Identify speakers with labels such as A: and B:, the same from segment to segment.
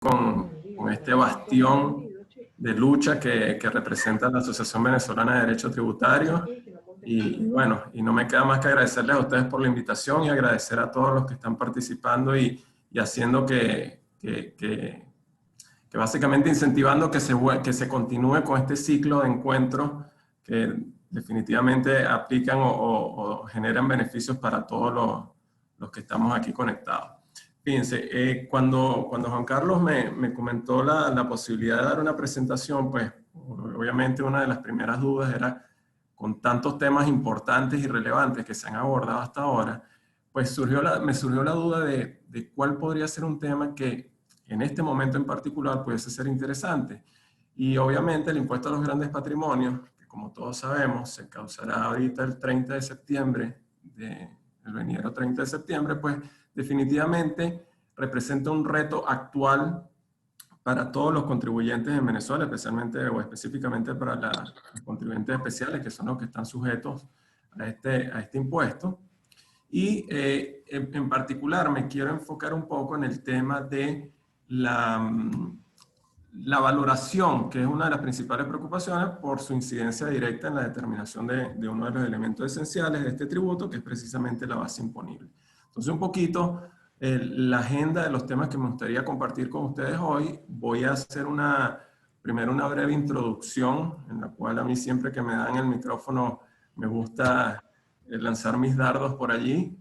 A: con este bastión de lucha que representa la Asociación Venezolana de Derecho Tributario. Y bueno, y no me queda más que agradecerles a ustedes por la invitación y agradecer a todos los que están participando y haciendo que básicamente incentivando que se continúe con este ciclo de encuentros que definitivamente aplican o generan beneficios para todos los que estamos aquí conectados. Fíjense, cuando Juan Carlos me comentó la posibilidad de dar una presentación, pues obviamente una de las primeras dudas era, con tantos temas importantes y relevantes que se han abordado hasta ahora, pues me surgió la duda de cuál podría ser un tema que en este momento en particular pudiese ser interesante. Y obviamente el impuesto a los grandes patrimonios, que como todos sabemos se causará ahorita el 30 de septiembre, el venidero 30 de septiembre, pues definitivamente representa un reto actual para todos los contribuyentes en Venezuela, especialmente o específicamente para los contribuyentes especiales, que son los que están sujetos a este impuesto. Y en particular me quiero enfocar un poco en el tema de la valoración, que es una de las principales preocupaciones por su incidencia directa en la determinación de uno de los elementos esenciales de este tributo, que es precisamente la base imponible. Entonces, un poquito la agenda de los temas que me gustaría compartir con ustedes hoy. Voy a hacer primero una breve introducción, en la cual a mí siempre que me dan el micrófono me gusta lanzar mis dardos por allí.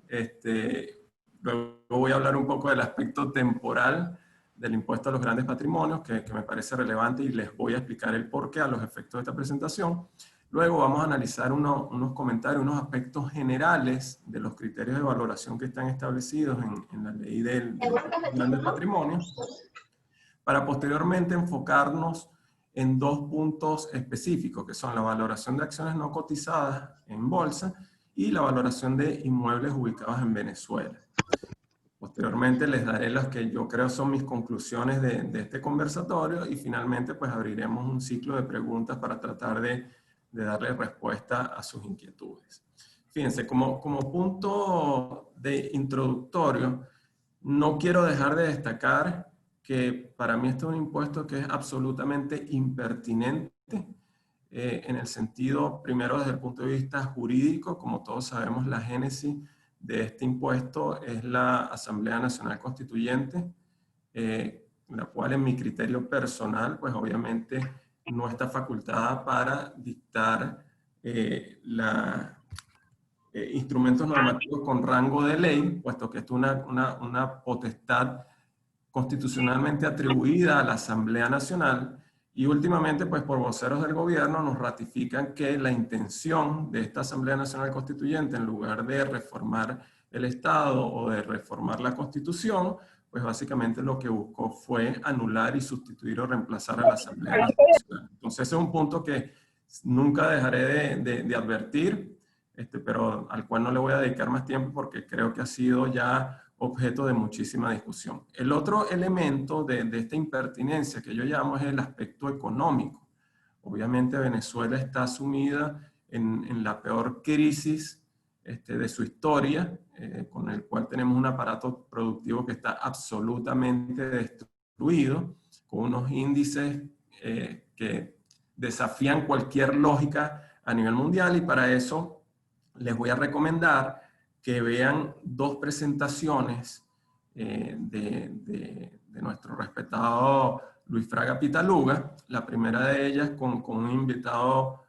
A: Luego voy a hablar un poco del aspecto temporal del impuesto a los grandes patrimonios, que me parece relevante, y les voy a explicar el porqué a los efectos de esta presentación. Luego vamos a analizar unos comentarios, unos aspectos generales de los criterios de valoración que están establecidos en la ley de los grandes patrimonios, para posteriormente enfocarnos en dos puntos específicos, que son la valoración de acciones no cotizadas en bolsa y la valoración de inmuebles ubicados en Venezuela. Posteriormente les daré las que yo creo son mis conclusiones de este conversatorio, y finalmente pues abriremos un ciclo de preguntas para tratar de darle respuesta a sus inquietudes. Fíjense, como punto de introductorio, no quiero dejar de destacar que para mí este es un impuesto que es absolutamente impertinente, en el sentido, primero desde el punto de vista jurídico. Como todos sabemos, la génesis de este impuesto es la Asamblea Nacional Constituyente, la cual en mi criterio personal, pues obviamente no está facultada para dictar instrumentos normativos con rango de ley, puesto que esto es una potestad constitucionalmente atribuida a la Asamblea Nacional. Y últimamente, pues por voceros del gobierno nos ratifican que la intención de esta Asamblea Nacional Constituyente, en lugar de reformar el Estado o de reformar la Constitución, pues básicamente lo que buscó fue anular y sustituir o reemplazar a la Asamblea Nacional. Entonces ese es un punto que nunca dejaré de advertir, pero al cual no le voy a dedicar más tiempo porque creo que ha sido ya objeto de muchísima discusión. El otro elemento de esta impertinencia que yo llamo es el aspecto económico. Obviamente Venezuela está sumida en la peor crisis de su historia, con el cual tenemos un aparato productivo que está absolutamente destruido, con unos índices que desafían cualquier lógica a nivel mundial, y para eso les voy a recomendar que vean dos presentaciones de nuestro respetado Luis Fraga Pitaluga. La primera de ellas con un invitado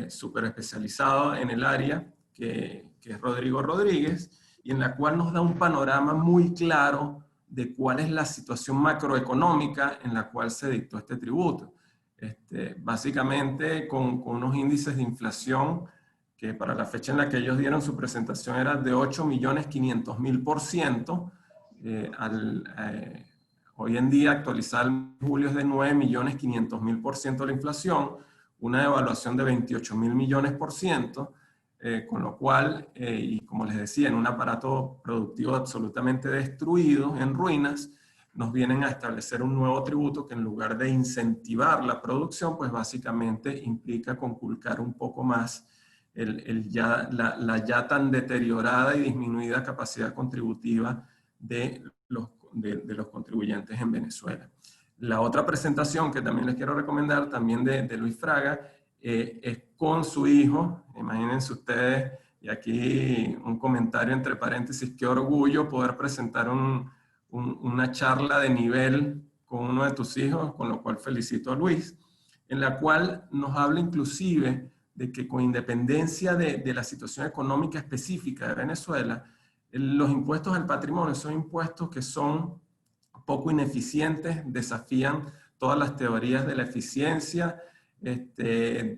A: súper especializado en el área, que es Rodrigo Rodríguez, y en la cual nos da un panorama muy claro de cuál es la situación macroeconómica en la cual se dictó este tributo. Básicamente con unos índices de inflación que para la fecha en la que ellos dieron su presentación era de 8.500.000%, hoy en día actualizada en julio es de 9.500.000% la inflación, una devaluación de 28.000 millones por ciento, con lo cual, y como les decía, en un aparato productivo absolutamente destruido, en ruinas, nos vienen a establecer un nuevo tributo que, en lugar de incentivar la producción, pues básicamente implica conculcar un poco más la ya tan deteriorada y disminuida capacidad contributiva de de los contribuyentes en Venezuela. La otra presentación que también les quiero recomendar, también de Luis Fraga, es con su hijo. Imagínense ustedes, y aquí un comentario entre paréntesis, qué orgullo poder presentar una charla de nivel con uno de tus hijos, con lo cual felicito a Luis, en la cual nos habla inclusive de que con independencia de la situación económica específica de Venezuela, los impuestos al patrimonio son impuestos que son poco ineficientes, desafían todas las teorías de la eficiencia,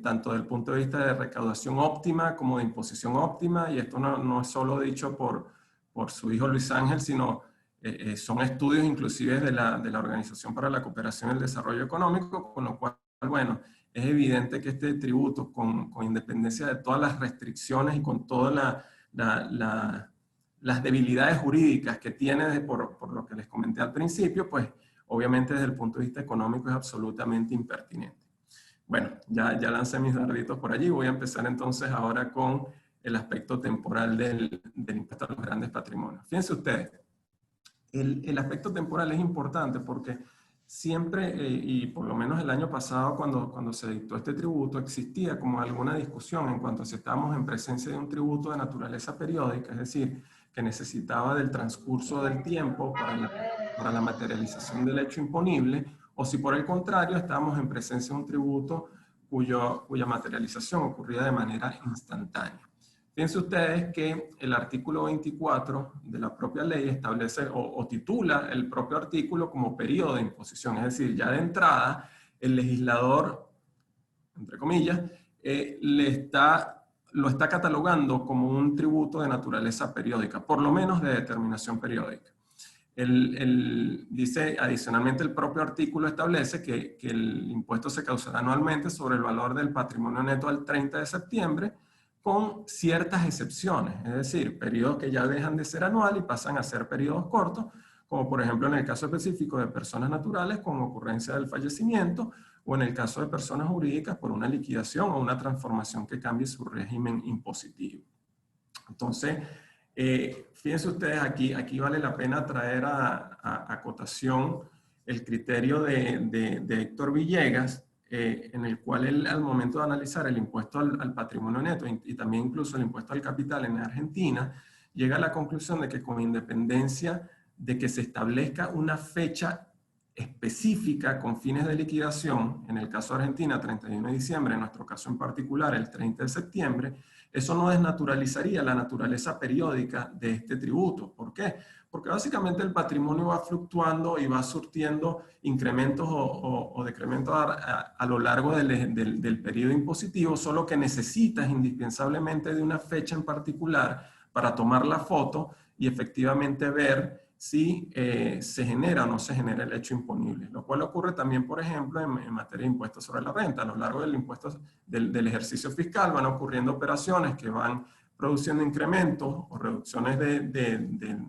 A: tanto desde el punto de vista de recaudación óptima como de imposición óptima, y esto no es solo dicho por su hijo Luis Ángel, sino son estudios inclusive de la Organización para la Cooperación y el Desarrollo Económico, con lo cual, bueno, es evidente que este tributo, con independencia de todas las restricciones y con todas las debilidades jurídicas que tiene por lo que les comenté al principio, pues obviamente desde el punto de vista económico es absolutamente impertinente. Bueno, ya lancé mis darditos por allí. Voy a empezar entonces ahora con el aspecto temporal del impuesto a los grandes patrimonios. Fíjense ustedes, el aspecto temporal es importante porque siempre, y por lo menos el año pasado cuando se dictó este tributo, existía como alguna discusión en cuanto a si estábamos en presencia de un tributo de naturaleza periódica, es decir, que necesitaba del transcurso del tiempo para la materialización del hecho imponible, o si por el contrario estábamos en presencia de un tributo cuya materialización ocurría de manera instantánea. Fíjense ustedes que el artículo 24 de la propia ley establece o titula el propio artículo como periodo de imposición, es decir, ya de entrada el legislador, entre comillas, lo está catalogando como un tributo de naturaleza periódica, por lo menos de determinación periódica. Dice, adicionalmente, el propio artículo establece que el impuesto se causará anualmente sobre el valor del patrimonio neto al 30 de septiembre, con ciertas excepciones, es decir, periodos que ya dejan de ser anual y pasan a ser periodos cortos, como por ejemplo en el caso específico de personas naturales con ocurrencia del fallecimiento, o en el caso de personas jurídicas por una liquidación o una transformación que cambie su régimen impositivo. Entonces, fíjense ustedes, aquí vale la pena traer a cotación el criterio de Héctor Villegas, en el cual él, al momento de analizar el impuesto al patrimonio neto y también incluso el impuesto al capital en Argentina, llega a la conclusión de que con independencia de que se establezca una fecha específica con fines de liquidación, en el caso de Argentina 31 de diciembre, en nuestro caso en particular el 30 de septiembre, eso no desnaturalizaría la naturaleza periódica de este tributo. ¿Por qué? Porque básicamente el patrimonio va fluctuando y va surtiendo incrementos o decrementos a lo largo del periodo impositivo, solo que necesitas indispensablemente de una fecha en particular para tomar la foto y efectivamente ver si se genera o no se genera el hecho imponible, lo cual ocurre también, por ejemplo, en materia de impuestos sobre la renta. A lo largo del impuesto del ejercicio fiscal van ocurriendo operaciones que van produciendo incrementos o reducciones del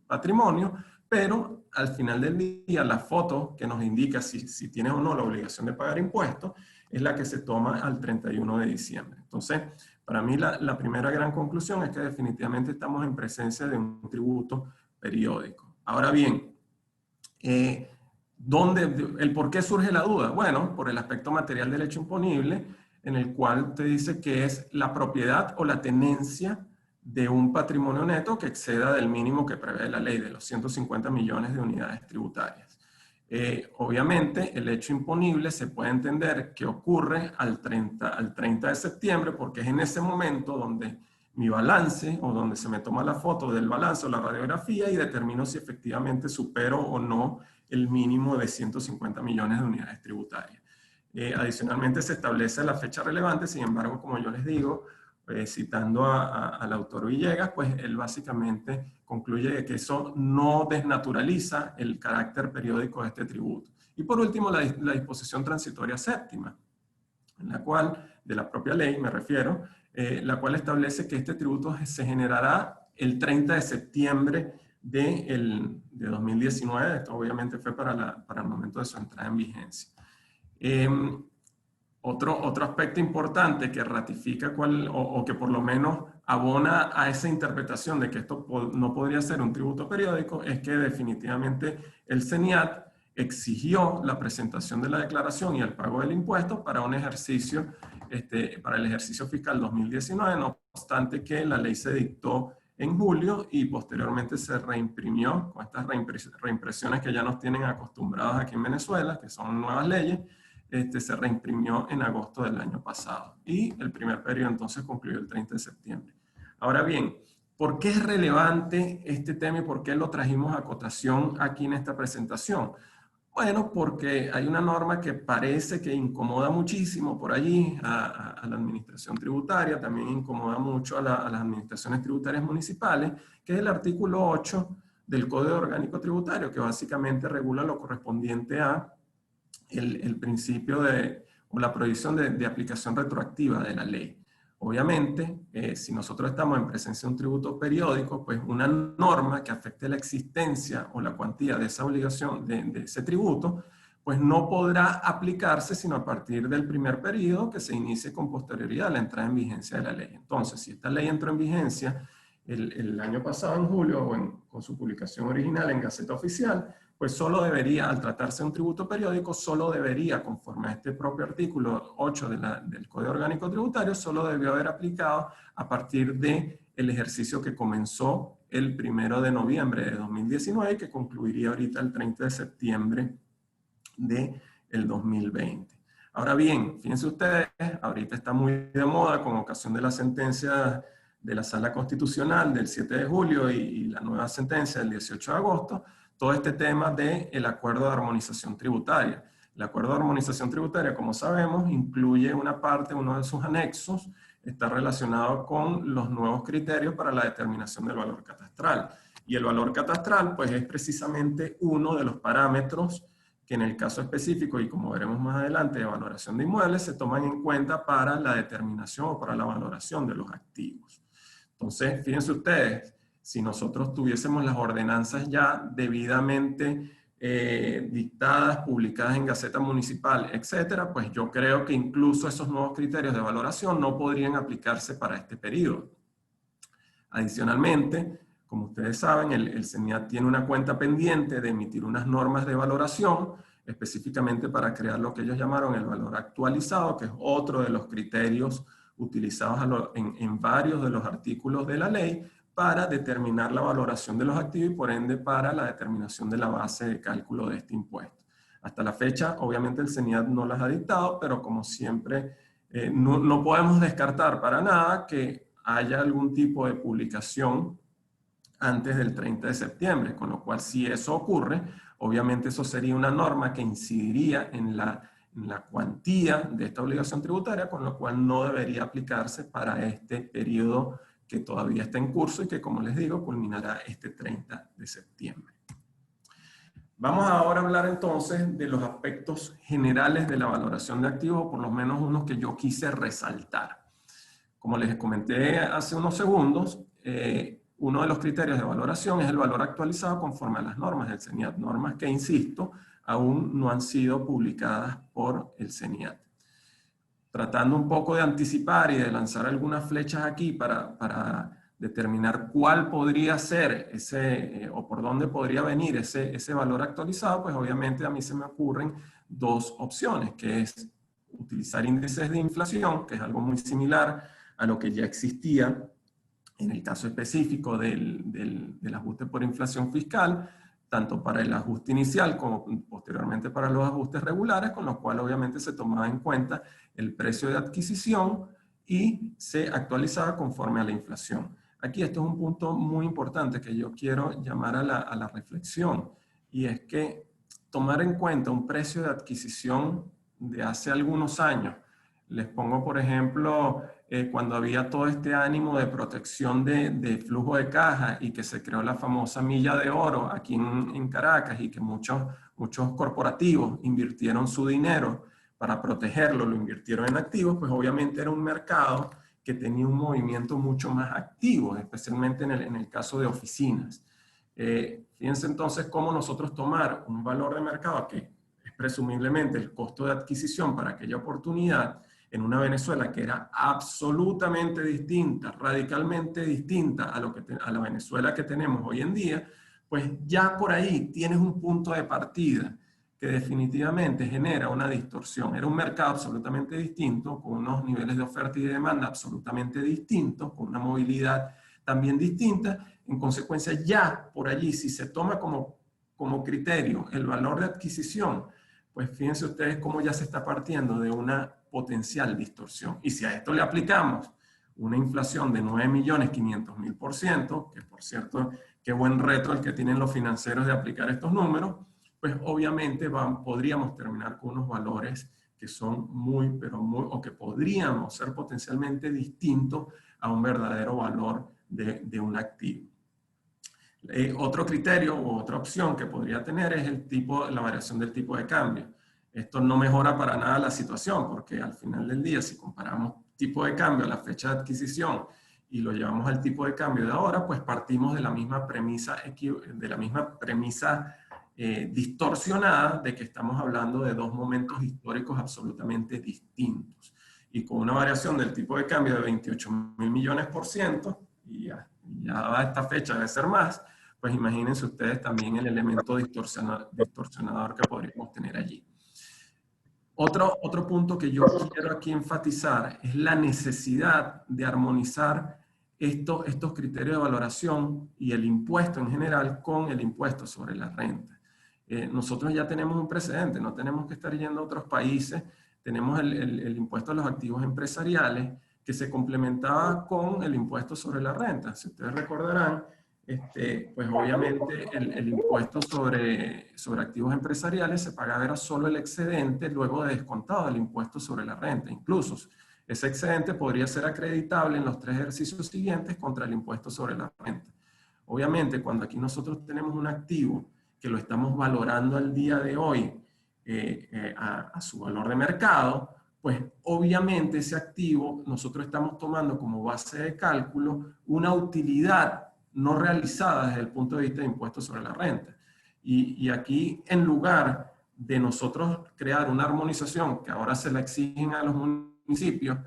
A: patrimonio, pero al final del día la foto que nos indica si tienes o no la obligación de pagar impuestos es la que se toma al 31 de diciembre. Entonces, para mí la primera gran conclusión es que definitivamente estamos en presencia de un tributo periódico. Ahora bien, ¿el por qué surge la duda? Bueno, por el aspecto material del hecho imponible, en el cual te dice que es la propiedad o la tenencia de un patrimonio neto que exceda del mínimo que prevé la ley de los 150 millones de unidades tributarias. Obviamente, el hecho imponible se puede entender que ocurre al 30 de septiembre, porque es en ese momento donde mi balance o donde se me toma la foto del balance o la radiografía y determino si efectivamente supero o no el mínimo de 150 millones de unidades tributarias. Adicionalmente se establece la fecha relevante, sin embargo, como yo les digo, citando al autor Villegas, pues él básicamente concluye que eso no desnaturaliza el carácter periódico de este tributo. Y por último, la disposición transitoria séptima, en la cual, de la propia ley me refiero, la cual establece que este tributo se generará el 30 de septiembre de 2019. Esto obviamente fue para el momento de su entrada en vigencia. Otro aspecto importante que ratifica o que por lo menos abona a esa interpretación de que esto no podría ser un tributo periódico es que definitivamente el CENIAT exigió la presentación de la declaración y el pago del impuesto para un ejercicio, para el ejercicio fiscal 2019, no obstante que la ley se dictó en julio y posteriormente se reimprimió con estas reimpresiones que ya nos tienen acostumbrados aquí en Venezuela, que son nuevas leyes. Se reimprimió en agosto del año pasado y el primer periodo entonces concluyó el 30 de septiembre. Ahora bien, ¿por qué es relevante este tema y por qué lo trajimos a cotación aquí en esta presentación? Bueno, porque hay una norma que parece que incomoda muchísimo por allí a la administración tributaria, también incomoda mucho a las administraciones tributarias municipales, que es el artículo 8 del Código Orgánico Tributario, que básicamente regula lo correspondiente a el principio o la prohibición de aplicación retroactiva de la ley. Obviamente, si nosotros estamos en presencia de un tributo periódico, pues una norma que afecte la existencia o la cuantía de esa obligación, de ese tributo, pues no podrá aplicarse sino a partir del primer periodo que se inicie con posterioridad a la entrada en vigencia de la ley. Entonces, si esta ley entró en vigencia el año pasado en julio con su publicación original en Gaceta Oficial, pues solo debería, al tratarse de un tributo periódico, solo debería, conforme a este propio artículo 8 del Código Orgánico Tributario, solo debió haber aplicado a partir del ejercicio que comenzó el 1 de noviembre de 2019 y que concluiría ahorita el 30 de septiembre del 2020. Ahora bien, fíjense ustedes, ahorita está muy de moda con ocasión de la sentencia de la Sala Constitucional del 7 de julio y la nueva sentencia del 18 de agosto, todo este tema del acuerdo de armonización tributaria. El acuerdo de armonización tributaria, como sabemos, incluye una parte, uno de sus anexos, está relacionado con los nuevos criterios para la determinación del valor catastral. Y el valor catastral, pues, es precisamente uno de los parámetros que en el caso específico, y como veremos más adelante, de valoración de inmuebles, se toman en cuenta para la determinación o para la valoración de los activos. Entonces, fíjense ustedes, si nosotros tuviésemos las ordenanzas ya debidamente dictadas, publicadas en Gaceta Municipal, etcétera, pues yo creo que incluso esos nuevos criterios de valoración no podrían aplicarse para este periodo. Adicionalmente, como ustedes saben, el CENIAT tiene una cuenta pendiente de emitir unas normas de valoración, específicamente para crear lo que ellos llamaron el valor actualizado, que es otro de los criterios utilizados en varios de los artículos de la ley para determinar la valoración de los activos y por ende para la determinación de la base de cálculo de este impuesto. Hasta la fecha, obviamente el CENIAT no las ha dictado, pero como siempre, no podemos descartar para nada que haya algún tipo de publicación antes del 30 de septiembre, con lo cual si eso ocurre, obviamente eso sería una norma que incidiría en la cuantía de esta obligación tributaria, con lo cual no debería aplicarse para este periodo que todavía está en curso y que, como les digo, culminará este 30 de septiembre. Vamos ahora a hablar entonces de los aspectos generales de la valoración de activos, por lo menos unos que yo quise resaltar. Como les comenté hace unos segundos, uno de los criterios de valoración es el valor actualizado conforme a las normas del CENIAT, normas que, insisto, aún no han sido publicadas por el CENIAT. Tratando un poco de anticipar y de lanzar algunas flechas aquí para determinar cuál podría ser o por dónde podría venir ese valor actualizado, pues obviamente a mí se me ocurren dos opciones, que es utilizar índices de inflación, que es algo muy similar a lo que ya existía en el caso específico del ajuste por inflación fiscal, tanto para el ajuste inicial como posteriormente para los ajustes regulares, con lo cual obviamente se tomaba en cuenta el precio de adquisición y se actualizaba conforme a la inflación. Aquí esto es un punto muy importante que yo quiero llamar a la reflexión, y es que tomar en cuenta un precio de adquisición de hace algunos años. Les pongo, por ejemplo, cuando había todo este ánimo de protección de flujo de caja y que se creó la famosa milla de oro aquí en Caracas y que muchos corporativos invirtieron su dinero para protegerlo, lo invirtieron en activos, pues obviamente era un mercado que tenía un movimiento mucho más activo, especialmente en el caso de oficinas. Fíjense entonces cómo nosotros tomar un valor de mercado que es presumiblemente el costo de adquisición para aquella oportunidad en una Venezuela que era absolutamente distinta, radicalmente distinta a la Venezuela que tenemos hoy en día, pues ya por ahí tienes un punto de partida que definitivamente genera una distorsión. Era un mercado absolutamente distinto, con unos niveles de oferta y de demanda absolutamente distintos, con una movilidad también distinta. En consecuencia, ya por allí, si se toma como criterio el valor de adquisición, pues fíjense ustedes cómo ya se está partiendo de una potencial distorsión. Y si a esto le aplicamos una inflación de 9.500.000%, que por cierto, qué buen reto el que tienen los financieros de aplicar estos números, pues obviamente podríamos terminar con unos valores que son o que podríamos ser potencialmente distintos a un verdadero valor de un activo. Otro criterio o otra opción que podría tener es la variación del tipo de cambio. Esto no mejora para nada la situación, porque al final del día, si comparamos tipo de cambio a la fecha de adquisición y lo llevamos al tipo de cambio de ahora, pues partimos de la misma premisa distorsionada de que estamos hablando de dos momentos históricos absolutamente distintos. Y con una variación del tipo de cambio de 28.000 millones%, y ya a esta fecha debe ser más, pues imagínense ustedes también el elemento distorsionador que podríamos tener allí. Otro punto que yo quiero aquí enfatizar es la necesidad de armonizar estos criterios de valoración y el impuesto en general con el impuesto sobre la renta. Nosotros ya tenemos un precedente, no tenemos que estar yendo a otros países. Tenemos el impuesto a los activos empresariales que se complementaba con el impuesto sobre la renta. Si ustedes recordarán, pues obviamente el impuesto sobre activos empresariales se pagaba era solo el excedente luego de descontado el impuesto sobre la renta. Incluso ese excedente podría ser acreditable en los 3 ejercicios siguientes contra el impuesto sobre la renta. Obviamente, cuando aquí nosotros tenemos un activo que lo estamos valorando al día de hoy a su valor de mercado, pues obviamente ese activo nosotros estamos tomando como base de cálculo una utilidad no realizada desde el punto de vista de impuestos sobre la renta. Y aquí, en lugar de nosotros crear una armonización que ahora se la exigen a los municipios,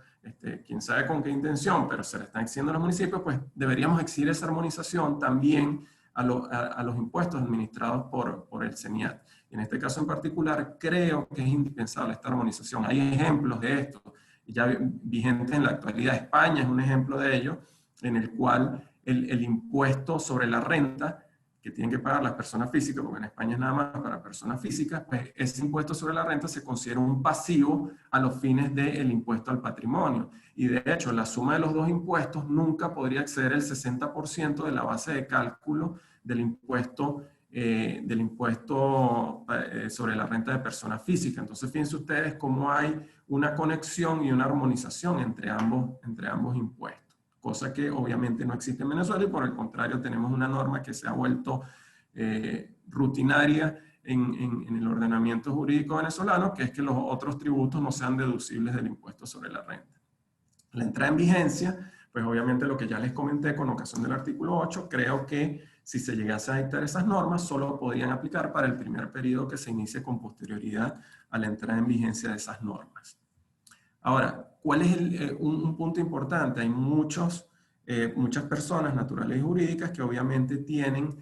A: quién sabe con qué intención, pero se la están exigiendo a los municipios, pues deberíamos exigir esa armonización también a los impuestos administrados por el CENIAT. En este caso en particular, creo que es indispensable esta armonización. Hay ejemplos de esto, ya vigentes en la actualidad. España es un ejemplo de ello, en el cual el impuesto sobre la renta que tienen que pagar las personas físicas, porque en España es nada más para personas físicas, pues ese impuesto sobre la renta se considera un pasivo a los fines del impuesto al patrimonio. Y de hecho, la suma de los dos impuestos nunca podría exceder el 60% de la base de cálculo del impuesto sobre la renta de personas físicas. Entonces, fíjense ustedes cómo hay una conexión y una armonización entre ambos impuestos, cosa que obviamente no existe en Venezuela y por el contrario tenemos una norma que se ha vuelto rutinaria en el ordenamiento jurídico venezolano, que es que los otros tributos no sean deducibles del impuesto sobre la renta. La entrada en vigencia, pues obviamente lo que ya les comenté con ocasión del artículo 8, creo que si se llegase a dictar esas normas, solo podrían aplicar para el primer periodo que se inicie con posterioridad a la entrada en vigencia de esas normas. Ahora, ¿cuál es un punto importante? Hay muchas personas naturales y jurídicas que obviamente tienen,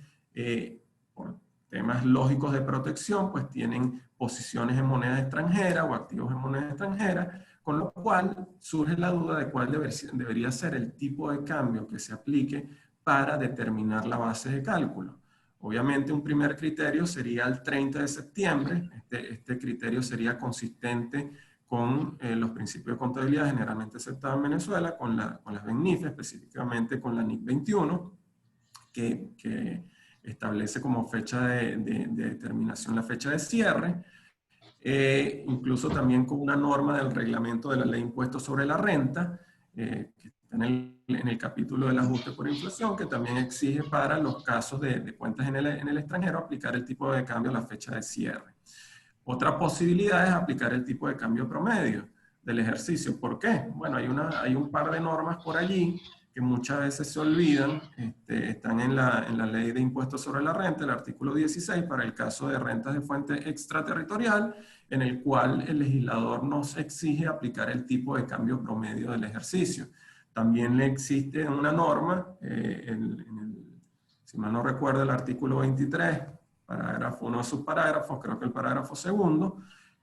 A: por temas lógicos de protección, pues tienen posiciones en moneda extranjera o activos en moneda extranjera, con lo cual surge la duda de cuál debería ser el tipo de cambio que se aplique para determinar la base de cálculo. Obviamente un primer criterio sería el 30 de septiembre. Este criterio sería consistente con los principios de contabilidad generalmente aceptados en Venezuela, con las BENNIF, específicamente con la NIC 21, que establece como fecha de determinación la fecha de cierre, incluso también con una norma del reglamento de la ley de impuestos sobre la renta, que está en el capítulo del ajuste por inflación, que también exige para los casos de cuentas en el extranjero aplicar el tipo de cambio a la fecha de cierre. Otra posibilidad es aplicar el tipo de cambio promedio del ejercicio. ¿Por qué? Bueno, hay un par de normas por allí que muchas veces se olvidan, están en la Ley de Impuestos sobre la Renta, el artículo 16, para el caso de rentas de fuente extraterritorial, en el cual el legislador nos exige aplicar el tipo de cambio promedio del ejercicio. También le existe una norma, si mal no recuerdo, el artículo 23, parágrafo, uno de sus parágrafos, creo que el parágrafo segundo,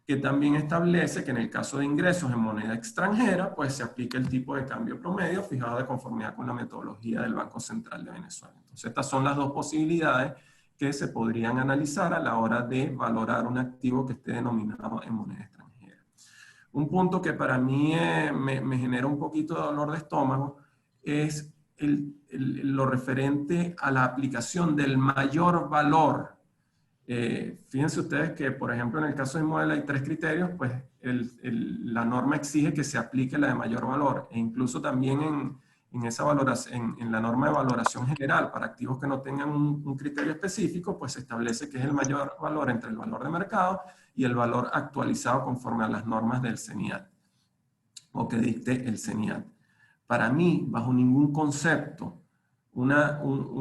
A: que también establece que en el caso de ingresos en moneda extranjera, pues se aplica el tipo de cambio promedio fijado de conformidad con la metodología del Banco Central de Venezuela. Entonces, estas son las dos posibilidades que se podrían analizar a la hora de valorar un activo que esté denominado en moneda extranjera. Un punto que para mí me genera un poquito de dolor de estómago es lo referente a la aplicación del mayor valor. Fíjense ustedes que, por ejemplo, en el caso de inmueble hay 3 criterios, pues la norma exige que se aplique la de mayor valor, e incluso también en esa valoración, en la norma de valoración general para activos que no tengan un criterio específico, pues se establece que es el mayor valor entre el valor de mercado y el valor actualizado conforme a las normas del CENIAT, o que dicte el CENIAT. Para mí, bajo ningún concepto,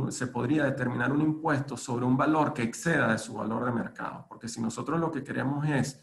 A: se podría determinar un impuesto sobre un valor que exceda de su valor de mercado. Porque si nosotros lo que queremos es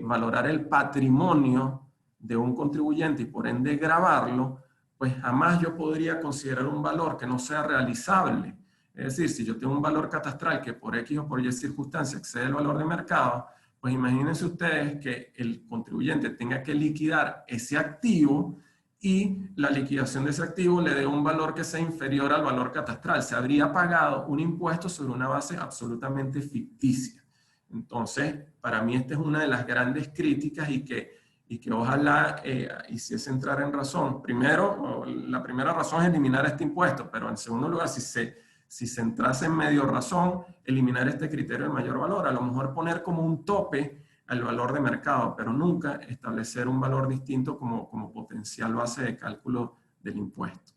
A: valorar el patrimonio de un contribuyente y por ende gravarlo, pues jamás yo podría considerar un valor que no sea realizable. Es decir, si yo tengo un valor catastral que por X o por Y circunstancia excede el valor de mercado, pues imagínense ustedes que el contribuyente tenga que liquidar ese activo y la liquidación de ese activo le dé un valor que sea inferior al valor catastral. Se habría pagado un impuesto sobre una base absolutamente ficticia. Entonces, para mí esta es una de las grandes críticas y que ojalá hiciese entrar en razón. Primero, la primera razón es eliminar este impuesto, pero en segundo lugar, si se entrase en medio razón, eliminar este criterio de mayor valor, a lo mejor poner como un tope al valor de mercado, pero nunca establecer un valor distinto como potencial base de cálculo del impuesto.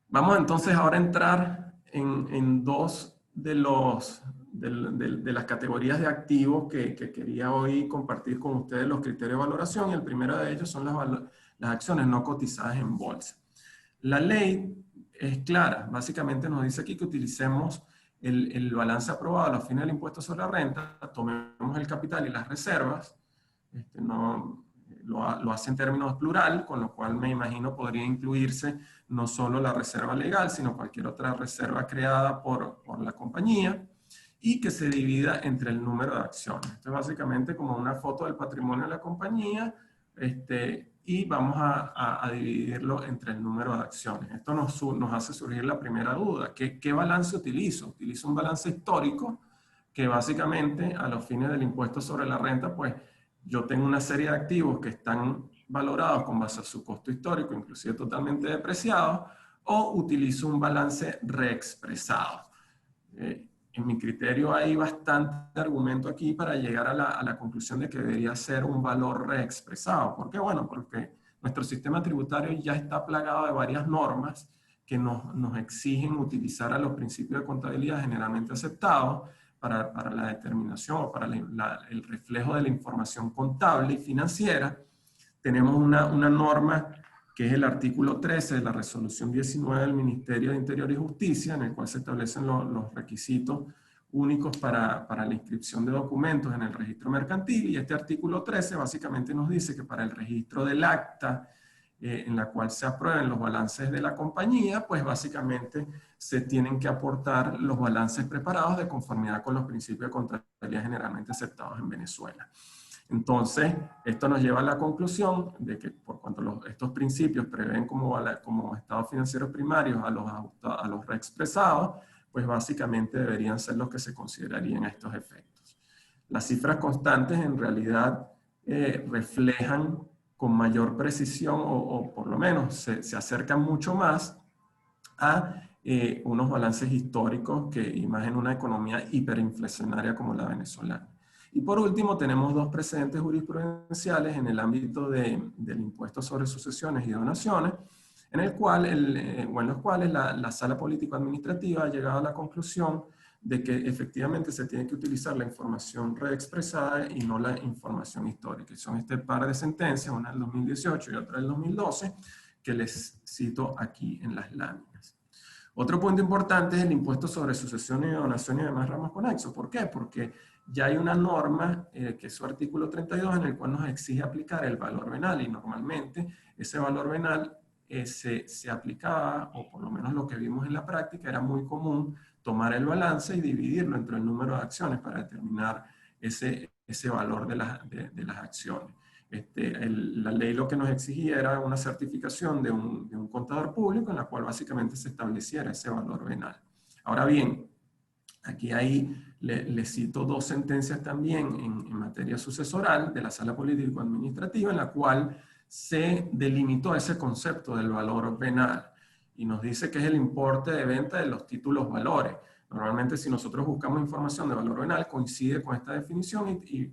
A: Vamos entonces ahora a entrar en dos de las categorías de activos que quería hoy compartir con ustedes los criterios de valoración, y el primero de ellos son las acciones no cotizadas en bolsa. La ley es clara, básicamente nos dice aquí que utilicemos el balance aprobado a los fines del impuesto sobre la renta, tomemos el capital y las reservas, lo hace en términos plural, con lo cual me imagino podría incluirse no solo la reserva legal, sino cualquier otra reserva creada por la compañía, y que se divida entre el número de acciones. Esto es básicamente como una foto del patrimonio de la compañía, y vamos a dividirlo entre el número de acciones. Esto nos hace surgir la primera duda. ¿Qué balance utilizo? Utilizo un balance histórico que básicamente a los fines del impuesto sobre la renta, pues yo tengo una serie de activos que están valorados con base a su costo histórico, inclusive totalmente depreciados, o utilizo un balance reexpresado. En mi criterio hay bastante argumento aquí para llegar a la conclusión de que debería ser un valor reexpresado. ¿Por qué? Bueno, porque nuestro sistema tributario ya está plagado de varias normas que nos exigen utilizar a los principios de contabilidad generalmente aceptados para la determinación o para el reflejo de la información contable y financiera. Tenemos una norma que es el artículo 13 de la resolución 19 del Ministerio de Interior y Justicia, en el cual se establecen los requisitos únicos para la inscripción de documentos en el registro mercantil, y este artículo 13 básicamente nos dice que para el registro del acta en la cual se aprueben los balances de la compañía, pues básicamente se tienen que aportar los balances preparados de conformidad con los principios de contabilidad generalmente aceptados en Venezuela. Entonces, esto nos lleva a la conclusión de que por cuanto estos principios prevén como estados financieros primarios a los reexpresados, pues básicamente deberían ser los que se considerarían a estos efectos. Las cifras constantes en realidad reflejan con mayor precisión o por lo menos se acercan mucho más a unos balances históricos y más en una economía hiperinflacionaria como la venezolana. Y por último, tenemos dos precedentes jurisprudenciales en el ámbito del impuesto sobre sucesiones y donaciones, en los cuales la Sala Político-Administrativa ha llegado a la conclusión de que efectivamente se tiene que utilizar la información reexpresada y no la información histórica. Y son este par de sentencias, una del 2018 y otra del 2012, que les cito aquí en las láminas. Otro punto importante es el impuesto sobre sucesiones y donaciones y demás ramos conexos. ¿Por qué? Porque ya hay una norma, que es su artículo 32, en el cual nos exige aplicar el valor venal, y normalmente ese valor venal se aplicaba, o por lo menos lo que vimos en la práctica, era muy común tomar el balance y dividirlo entre el número de acciones para determinar ese valor de las acciones. La ley lo que nos exigía era una certificación de un contador público en la cual básicamente se estableciera ese valor venal. Ahora bien, aquí le cito dos sentencias también en materia sucesoral de la Sala Político-Administrativa, en la cual se delimitó ese concepto del valor venal y nos dice que es el importe de venta de los títulos valores. Normalmente, si nosotros buscamos información de valor venal, coincide con esta definición y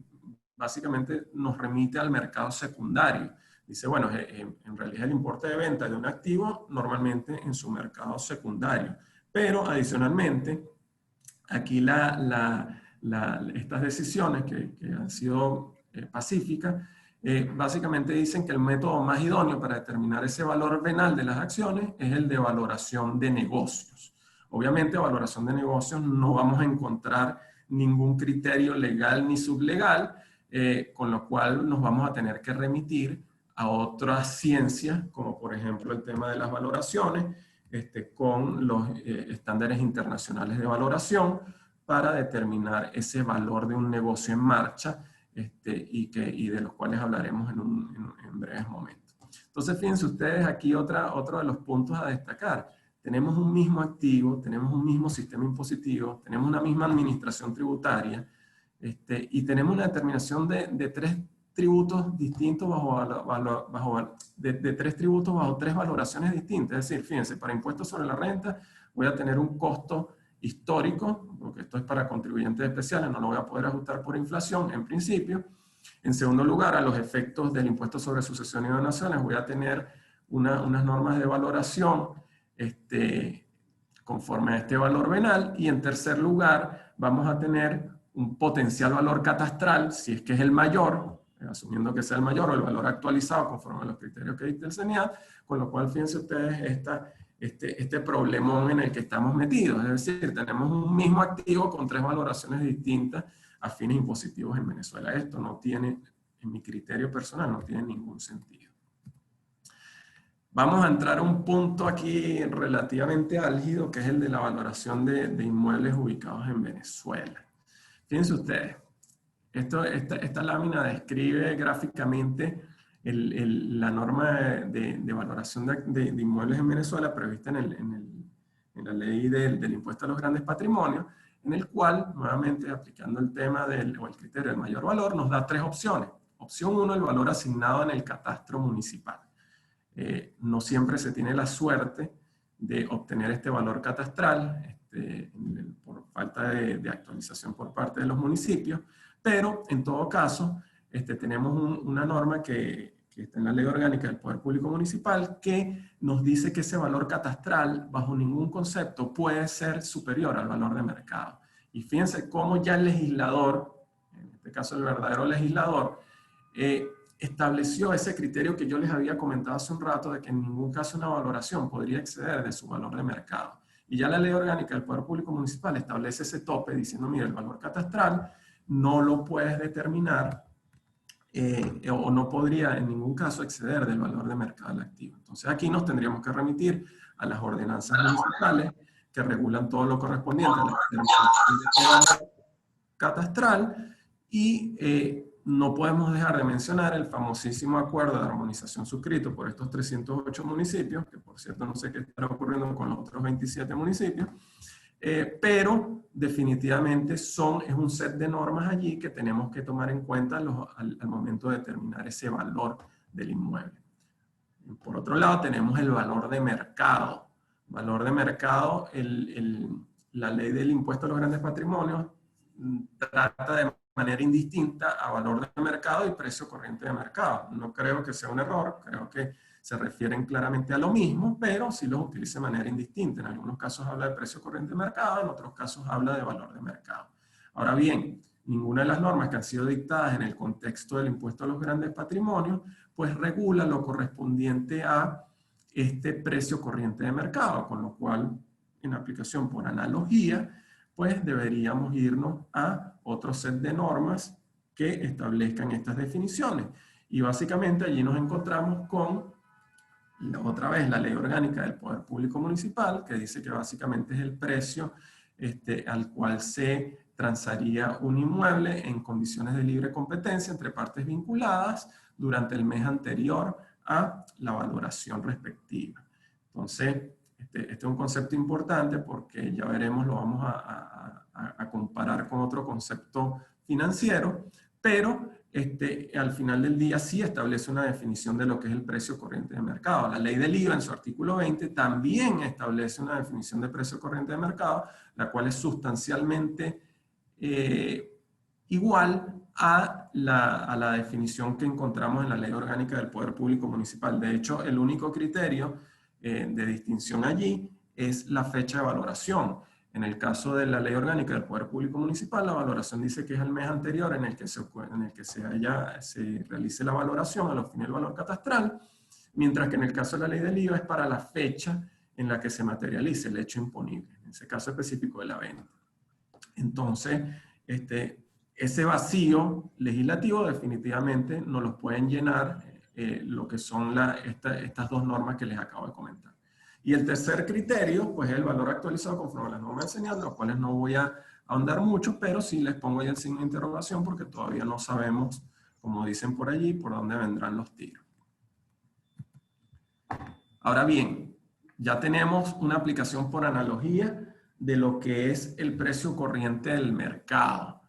A: básicamente nos remite al mercado secundario. Dice, bueno, en realidad el importe de venta de un activo normalmente en su mercado secundario. Pero adicionalmente, aquí estas decisiones que han sido pacíficas, básicamente dicen que el método más idóneo para determinar ese valor venal de las acciones es el de valoración de negocios. Obviamente, valoración de negocios no vamos a encontrar ningún criterio legal ni sublegal, con lo cual nos vamos a tener que remitir a otras ciencias, como por ejemplo el tema de las valoraciones, con los estándares internacionales de valoración para determinar ese valor de un negocio en marcha, y de los cuales hablaremos en breves momentos. Entonces, fíjense ustedes aquí otro de los puntos a destacar. Tenemos un mismo activo, tenemos un mismo sistema impositivo, tenemos una misma administración tributaria, y tenemos una determinación de tres tributos distintos de tres tributos bajo tres valoraciones distintas. Es decir, fíjense, para impuestos sobre la renta voy a tener un costo histórico, porque esto es para contribuyentes especiales, no lo voy a poder ajustar por inflación en principio. En segundo lugar, a los efectos del impuesto sobre sucesión y donaciones voy a tener unas normas de valoración conforme a este valor venal. Y en tercer lugar, vamos a tener un potencial valor catastral, si es que es el mayor, asumiendo que sea el mayor, o el valor actualizado conforme a los criterios que dicta el CENIAT, con lo cual fíjense ustedes este problemón en el que estamos metidos. Es decir, tenemos un mismo activo con tres valoraciones distintas a fines impositivos en Venezuela. Esto no tiene, en mi criterio personal, no tiene ningún sentido. Vamos a entrar a un punto aquí relativamente álgido, que es el de la valoración de inmuebles ubicados en Venezuela. Fíjense ustedes, esta lámina describe gráficamente la norma de valoración de inmuebles en Venezuela prevista en la ley del impuesto a los grandes patrimonios, en el cual, nuevamente aplicando el tema o el criterio del mayor valor, nos da tres opciones. Opción 1, el valor asignado en el catastro municipal. No siempre se tiene la suerte de obtener este valor catastral por falta de actualización por parte de los municipios, pero en todo caso tenemos una norma que está en la Ley Orgánica del Poder Público Municipal que nos dice que ese valor catastral bajo ningún concepto puede ser superior al valor de mercado. Y fíjense cómo ya el legislador, en este caso el verdadero legislador, estableció ese criterio que yo les había comentado hace un rato de que en ningún caso una valoración podría exceder de su valor de mercado. Y ya la Ley Orgánica del Poder Público Municipal establece ese tope diciendo, mira, el valor catastral no lo puedes determinar o no podría en ningún caso exceder del valor de mercado del activo. Entonces aquí nos tendríamos que remitir a las ordenanzas municipales que regulan todo lo correspondiente a la determinación de este valor catastral y no podemos dejar de mencionar el famosísimo acuerdo de armonización suscrito por estos 308 municipios, que por cierto no sé qué estará ocurriendo con los otros 27 municipios, pero definitivamente es un set de normas allí que tenemos que tomar en cuenta al momento de determinar ese valor del inmueble. Por otro lado tenemos el valor de mercado. Valor de mercado, la ley del impuesto a los grandes patrimonios trata de manera indistinta a valor de mercado y precio corriente de mercado. No creo que sea un error, creo que se refieren claramente a lo mismo, pero sí los utiliza de manera indistinta. En algunos casos habla de precio corriente de mercado, en otros casos habla de valor de mercado. Ahora bien, ninguna de las normas que han sido dictadas en el contexto del impuesto a los grandes patrimonios, pues regula lo correspondiente a este precio corriente de mercado, con lo cual, en aplicación por analogía, pues deberíamos irnos a otro set de normas que establezcan estas definiciones. Y básicamente allí nos encontramos con, otra vez, la Ley Orgánica del Poder Público Municipal, que dice que básicamente es el precio al cual se transaría un inmueble en condiciones de libre competencia entre partes vinculadas durante el mes anterior a la valoración respectiva. Entonces, este es un concepto importante porque ya veremos, lo vamos a comparar con otro concepto financiero, pero al final del día sí establece una definición de lo que es el precio corriente de mercado. La ley del IVA en su artículo 20 también establece una definición de precio corriente de mercado, la cual es sustancialmente igual a la definición que encontramos en la Ley Orgánica del Poder Público Municipal. De hecho, el único criterio de distinción allí es la fecha de valoración. En el caso de la Ley Orgánica del Poder Público Municipal, la valoración dice que es el mes anterior en el que se realice la valoración a los fines del valor catastral, mientras que en el caso de la Ley del IVA es para la fecha en la que se materialice el hecho imponible, en ese caso específico de la venta. Entonces, ese vacío legislativo definitivamente nos lo pueden llenar lo que son estas dos normas que les acabo de comentar. Y el tercer criterio, pues es el valor actualizado conforme a las normas de señal, los cuales no voy a ahondar mucho, pero sí les pongo ahí el signo de interrogación porque todavía no sabemos, como dicen por allí, por dónde vendrán los tiros. Ahora bien, ya tenemos una aplicación por analogía de lo que es el precio corriente del mercado.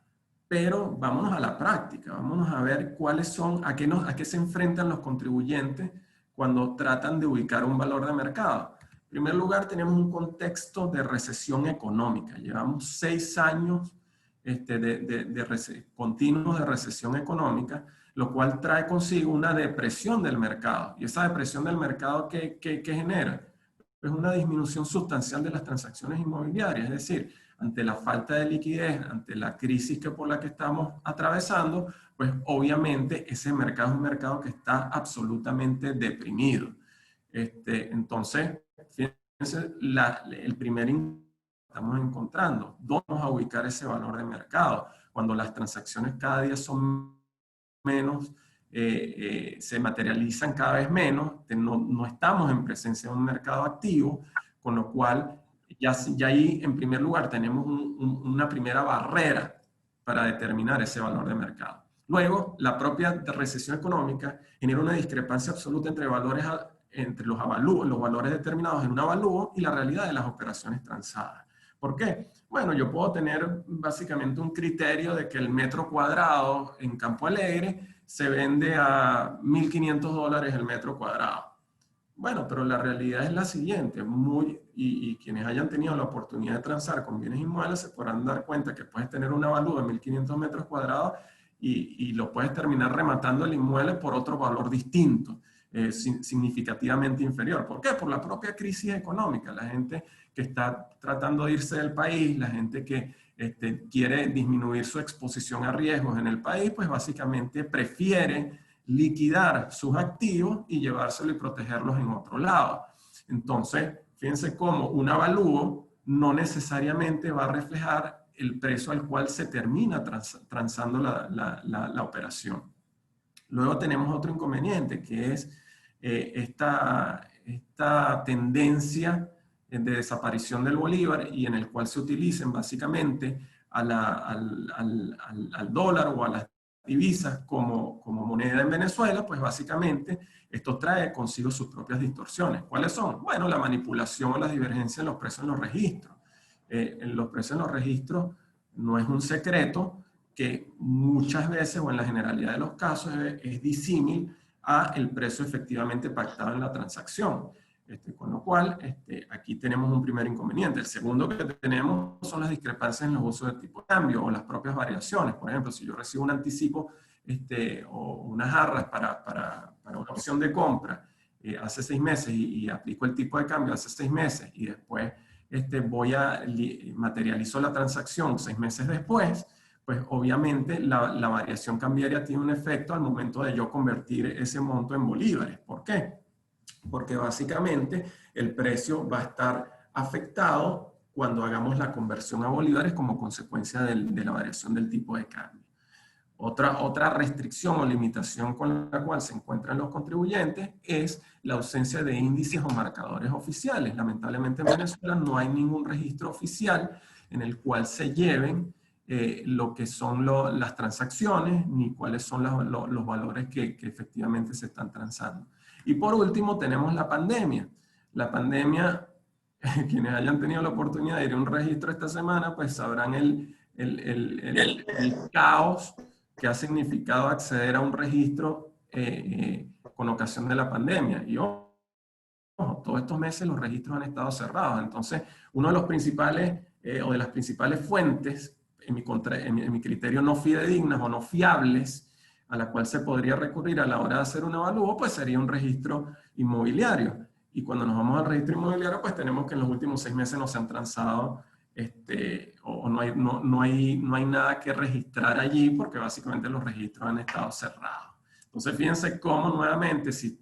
A: Pero vámonos a la práctica, vámonos a ver cuáles son, a qué se enfrentan los contribuyentes cuando tratan de ubicar un valor de mercado. En primer lugar, tenemos un contexto de recesión económica. Llevamos 6 años continuos de recesión económica, lo cual trae consigo una depresión del mercado. Y esa depresión del mercado, ¿qué genera? Es una disminución sustancial de las transacciones inmobiliarias, es decir, ante la falta de liquidez, ante la crisis por la que estamos atravesando, pues obviamente ese mercado es un mercado que está absolutamente deprimido. Entonces, fíjense, el primer estamos encontrando, ¿dónde vamos a ubicar ese valor de mercado? Cuando las transacciones cada día son menos, se materializan cada vez menos, no estamos en presencia de un mercado activo, con lo cual ya ahí en primer lugar tenemos una primera barrera para determinar ese valor de mercado. Luego, la propia recesión económica genera una discrepancia absoluta entre los valores determinados en un avalúo y la realidad de las operaciones transadas. ¿Por qué? Bueno, yo puedo tener básicamente un criterio de que el metro cuadrado en Campo Alegre se vende a $1.500 el metro cuadrado. Bueno, pero la realidad es la siguiente, y quienes hayan tenido la oportunidad de transar con bienes inmuebles se podrán dar cuenta que puedes tener un avalúo de 1.500 metros cuadrados y lo puedes terminar rematando el inmueble por otro valor distinto, significativamente inferior. ¿Por qué? Por la propia crisis económica. La gente que está tratando de irse del país, la gente que quiere disminuir su exposición a riesgos en el país, pues básicamente prefiere liquidar sus activos y llevárselo y protegerlos en otro lado. Entonces, fíjense cómo un avalúo no necesariamente va a reflejar el precio al cual se termina transando la operación. Luego tenemos otro inconveniente, que es esta tendencia de desaparición del bolívar y en el cual se utilicen básicamente al dólar o a las divisas como moneda en Venezuela, pues básicamente esto trae consigo sus propias distorsiones. ¿Cuáles son? Bueno, la manipulación o las divergencias en los precios en los registros. En los precios en los registros no es un secreto que muchas veces o en la generalidad de los casos es disímil a el precio efectivamente pactado en la transacción. Con lo cual, aquí tenemos un primer inconveniente. El segundo que tenemos son las discrepancias en los usos de tipo de cambio o las propias variaciones. Por ejemplo, si yo recibo un anticipo o unas arras para una opción de compra hace 6 meses y aplico el tipo de cambio hace 6 meses y después materializo la transacción 6 meses después, pues obviamente la variación cambiaria tiene un efecto al momento de yo convertir ese monto en bolívares. ¿Por qué? porque básicamente el precio va a estar afectado cuando hagamos la conversión a bolívares como consecuencia de la variación del tipo de cambio. Otra restricción o limitación con la cual se encuentran los contribuyentes es la ausencia de índices o marcadores oficiales. Lamentablemente en Venezuela no hay ningún registro oficial en el cual se lleven lo que son las transacciones ni cuáles son los valores que efectivamente se están transando. Y por último tenemos la pandemia. La pandemia, quienes hayan tenido la oportunidad de ir a un registro esta semana, pues sabrán el caos que ha significado acceder a un registro con ocasión de la pandemia. Y ojo, todos estos meses los registros han estado cerrados. Entonces, uno de los principales o de las principales fuentes, en mi criterio, no fidedignas o no fiables, a la cual se podría recurrir a la hora de hacer un avalúo, pues sería un registro inmobiliario. Y cuando nos vamos al registro inmobiliario, pues tenemos que en los últimos 6 meses no se han transado o no hay nada que registrar allí porque básicamente los registros han estado cerrados. Entonces fíjense cómo nuevamente, si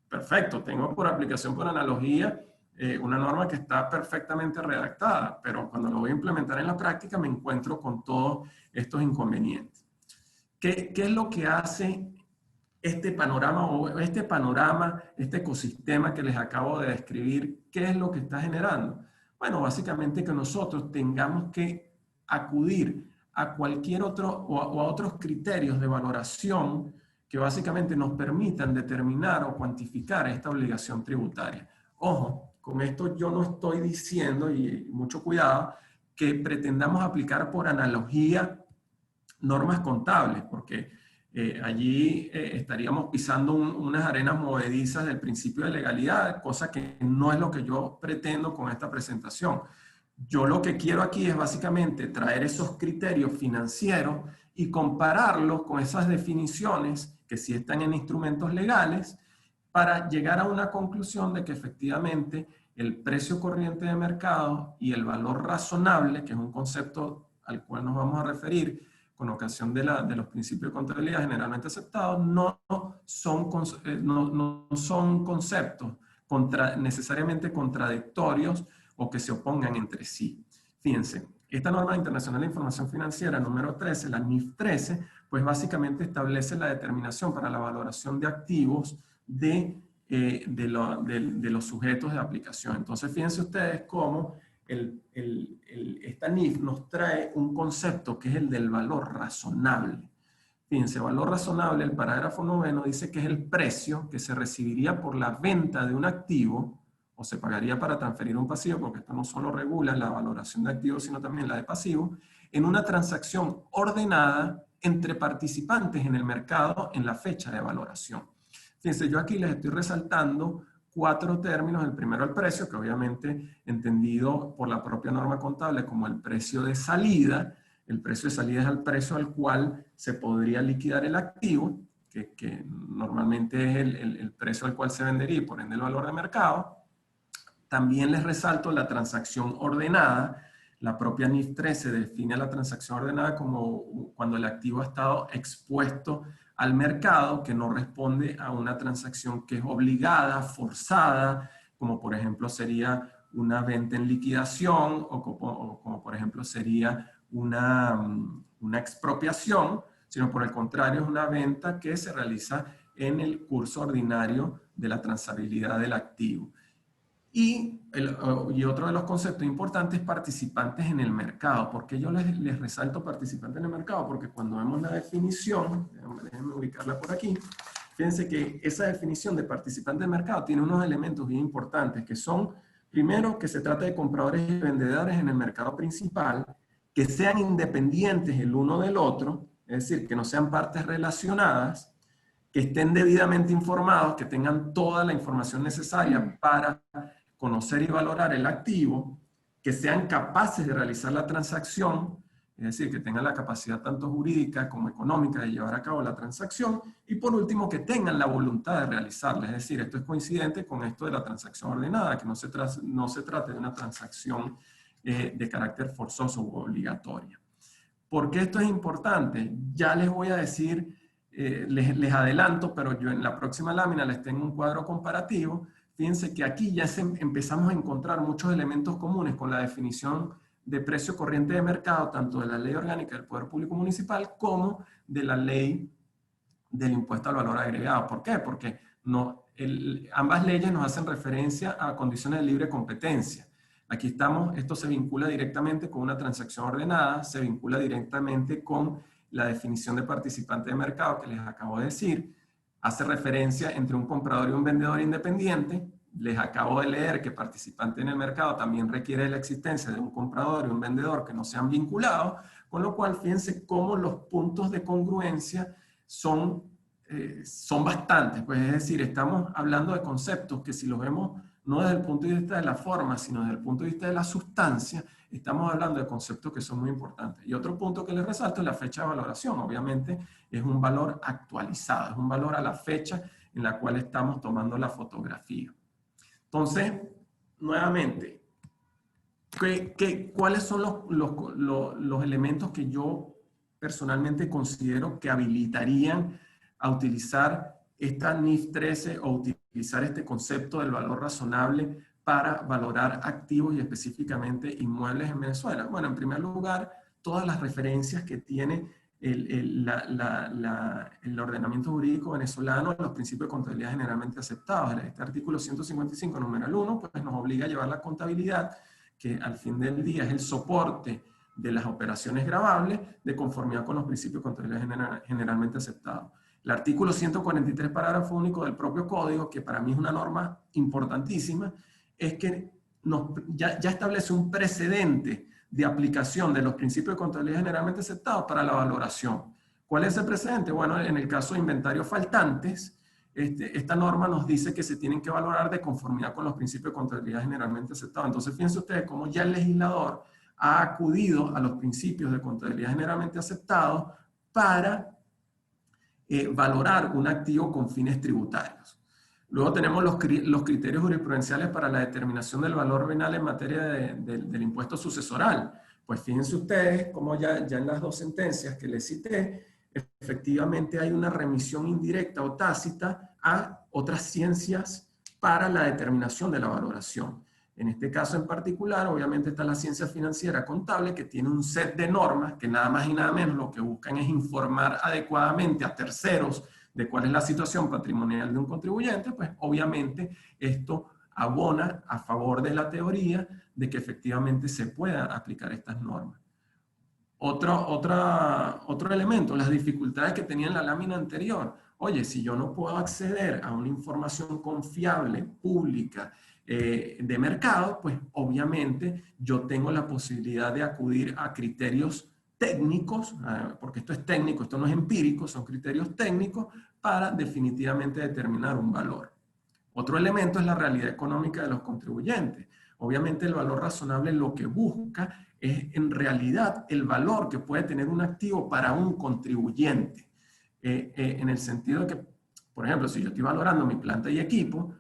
A: perfecto, tengo por aplicación, por analogía, una norma que está perfectamente redactada, pero cuando lo voy a implementar en la práctica me encuentro con todos estos inconvenientes. ¿Qué es lo que hace este panorama, este ecosistema que les acabo de describir? ¿Qué es lo que está generando? Bueno, básicamente que nosotros tengamos que acudir a cualquier otro o a otros criterios de valoración que básicamente nos permitan determinar o cuantificar esta obligación tributaria. Ojo, con esto yo no estoy diciendo, y mucho cuidado, que pretendamos aplicar por analogía normas contables, porque allí estaríamos pisando unas arenas movedizas del principio de legalidad, cosa que no es lo que yo pretendo con esta presentación. Yo lo que quiero aquí es básicamente traer esos criterios financieros y compararlos con esas definiciones que sí están en instrumentos legales para llegar a una conclusión de que efectivamente el precio corriente de mercado y el valor razonable, que es un concepto al cual nos vamos a referir con ocasión de los principios de contabilidad generalmente aceptados, no son conceptos necesariamente contradictorios o que se opongan entre sí. Fíjense, esta norma internacional de información financiera número 13, la NIF 13, pues básicamente establece la determinación para la valoración de activos de los sujetos de aplicación. Entonces, fíjense ustedes cómo esta NIF nos trae un concepto que es el del valor razonable. Fíjense, valor razonable, el parágrafo 9 dice que es el precio que se recibiría por la venta de un activo o se pagaría para transferir un pasivo, porque esto no solo regula la valoración de activos, sino también la de pasivos, en una transacción ordenada entre participantes en el mercado en la fecha de valoración. Fíjense, yo aquí les estoy resaltando 4 términos. El primero, el precio, que obviamente entendido por la propia norma contable como el precio de salida. El precio de salida es el precio al cual se podría liquidar el activo, que normalmente es el precio al cual se vendería y por ende el valor de mercado. También les resalto la transacción ordenada. La propia NIF 13 define la transacción ordenada como cuando el activo ha estado expuesto al mercado, que no responde a una transacción que es obligada, forzada, como por ejemplo sería una venta en liquidación o como por ejemplo sería una expropiación, sino por el contrario es una venta que se realiza en el curso ordinario de la transabilidad del activo. Y otro de los conceptos importantes es participantes en el mercado. ¿Por qué yo les resalto participantes en el mercado? Porque cuando vemos la definición, déjenme ubicarla por aquí, fíjense que esa definición de participante en el mercado tiene unos elementos bien importantes, que son, primero, que se trata de compradores y vendedores en el mercado principal, que sean independientes el uno del otro, es decir, que no sean partes relacionadas, que estén debidamente informados, que tengan toda la información necesaria para conocer y valorar el activo, que sean capaces de realizar la transacción, es decir, que tengan la capacidad tanto jurídica como económica de llevar a cabo la transacción, y por último, que tengan la voluntad de realizarla. Es decir, esto es coincidente con esto de la transacción ordenada, que no se trate de una transacción de carácter forzoso u obligatoria. ¿Por qué esto es importante? Ya les voy a decir, les adelanto, pero yo en la próxima lámina les tengo un cuadro comparativo. fíjense que aquí ya empezamos a encontrar muchos elementos comunes con la definición de precio corriente de mercado, tanto de la Ley Orgánica del Poder Público Municipal como de la Ley del Impuesto al Valor Agregado. ¿Por qué? Porque ambas leyes nos hacen referencia a condiciones de libre competencia. Aquí estamos, esto se vincula directamente con una transacción ordenada, se vincula directamente con la definición de participante de mercado que les acabo de decir, hace referencia entre un comprador y un vendedor independiente. Les acabo de leer que participante en el mercado también requiere la existencia de un comprador y un vendedor que no sean vinculados, con lo cual fíjense cómo los puntos de congruencia son bastantes. Pues es decir, estamos hablando de conceptos que si los vemos no desde el punto de vista de la forma, sino desde el punto de vista de la sustancia, estamos hablando de conceptos que son muy importantes. Y otro punto que les resalto es la fecha de valoración. Obviamente es un valor actualizado, es un valor a la fecha en la cual estamos tomando la fotografía. Entonces, nuevamente, ¿cuáles son los elementos que yo personalmente considero que habilitarían a utilizar esta NIF 13 o utilizar este concepto del valor razonable para valorar activos y específicamente inmuebles en Venezuela? Bueno, en primer lugar, todas las referencias que tiene el ordenamiento jurídico venezolano, los principios de contabilidad generalmente aceptados. Este artículo 155, numeral 1, pues nos obliga a llevar la contabilidad, que al fin del día es el soporte de las operaciones gravables de conformidad con los principios de contabilidad generalmente aceptados. El artículo 143, parágrafo único del propio código, que para mí es una norma importantísima, es que ya establece un precedente de aplicación de los principios de contabilidad generalmente aceptados para la valoración. ¿Cuál es ese precedente? Bueno, en el caso de inventarios faltantes, esta norma nos dice que se tienen que valorar de conformidad con los principios de contabilidad generalmente aceptados. Entonces, fíjense ustedes cómo ya el legislador ha acudido a los principios de contabilidad generalmente aceptados para valorar un activo con fines tributarios. Luego tenemos los criterios jurisprudenciales para la determinación del valor venal en materia del impuesto sucesoral. Pues fíjense ustedes cómo ya en las dos sentencias que les cité, efectivamente hay una remisión indirecta o tácita a otras ciencias para la determinación de la valoración. En este caso en particular, obviamente está la ciencia financiera contable, que tiene un set de normas que nada más y nada menos lo que buscan es informar adecuadamente a terceros de cuál es la situación patrimonial de un contribuyente. Pues obviamente esto abona a favor de la teoría de que efectivamente se puedan aplicar estas normas. Otro elemento, las dificultades que tenía en la lámina anterior. Oye, si yo no puedo acceder a una información confiable, pública, de mercado, pues obviamente yo tengo la posibilidad de acudir a criterios técnicos, porque esto es técnico, esto no es empírico, son criterios técnicos para definitivamente determinar un valor. Otro elemento es la realidad económica de los contribuyentes. Obviamente el valor razonable lo que busca es en realidad el valor que puede tener un activo para un contribuyente. En el sentido de que, por ejemplo, si yo estoy valorando mi planta y equipos,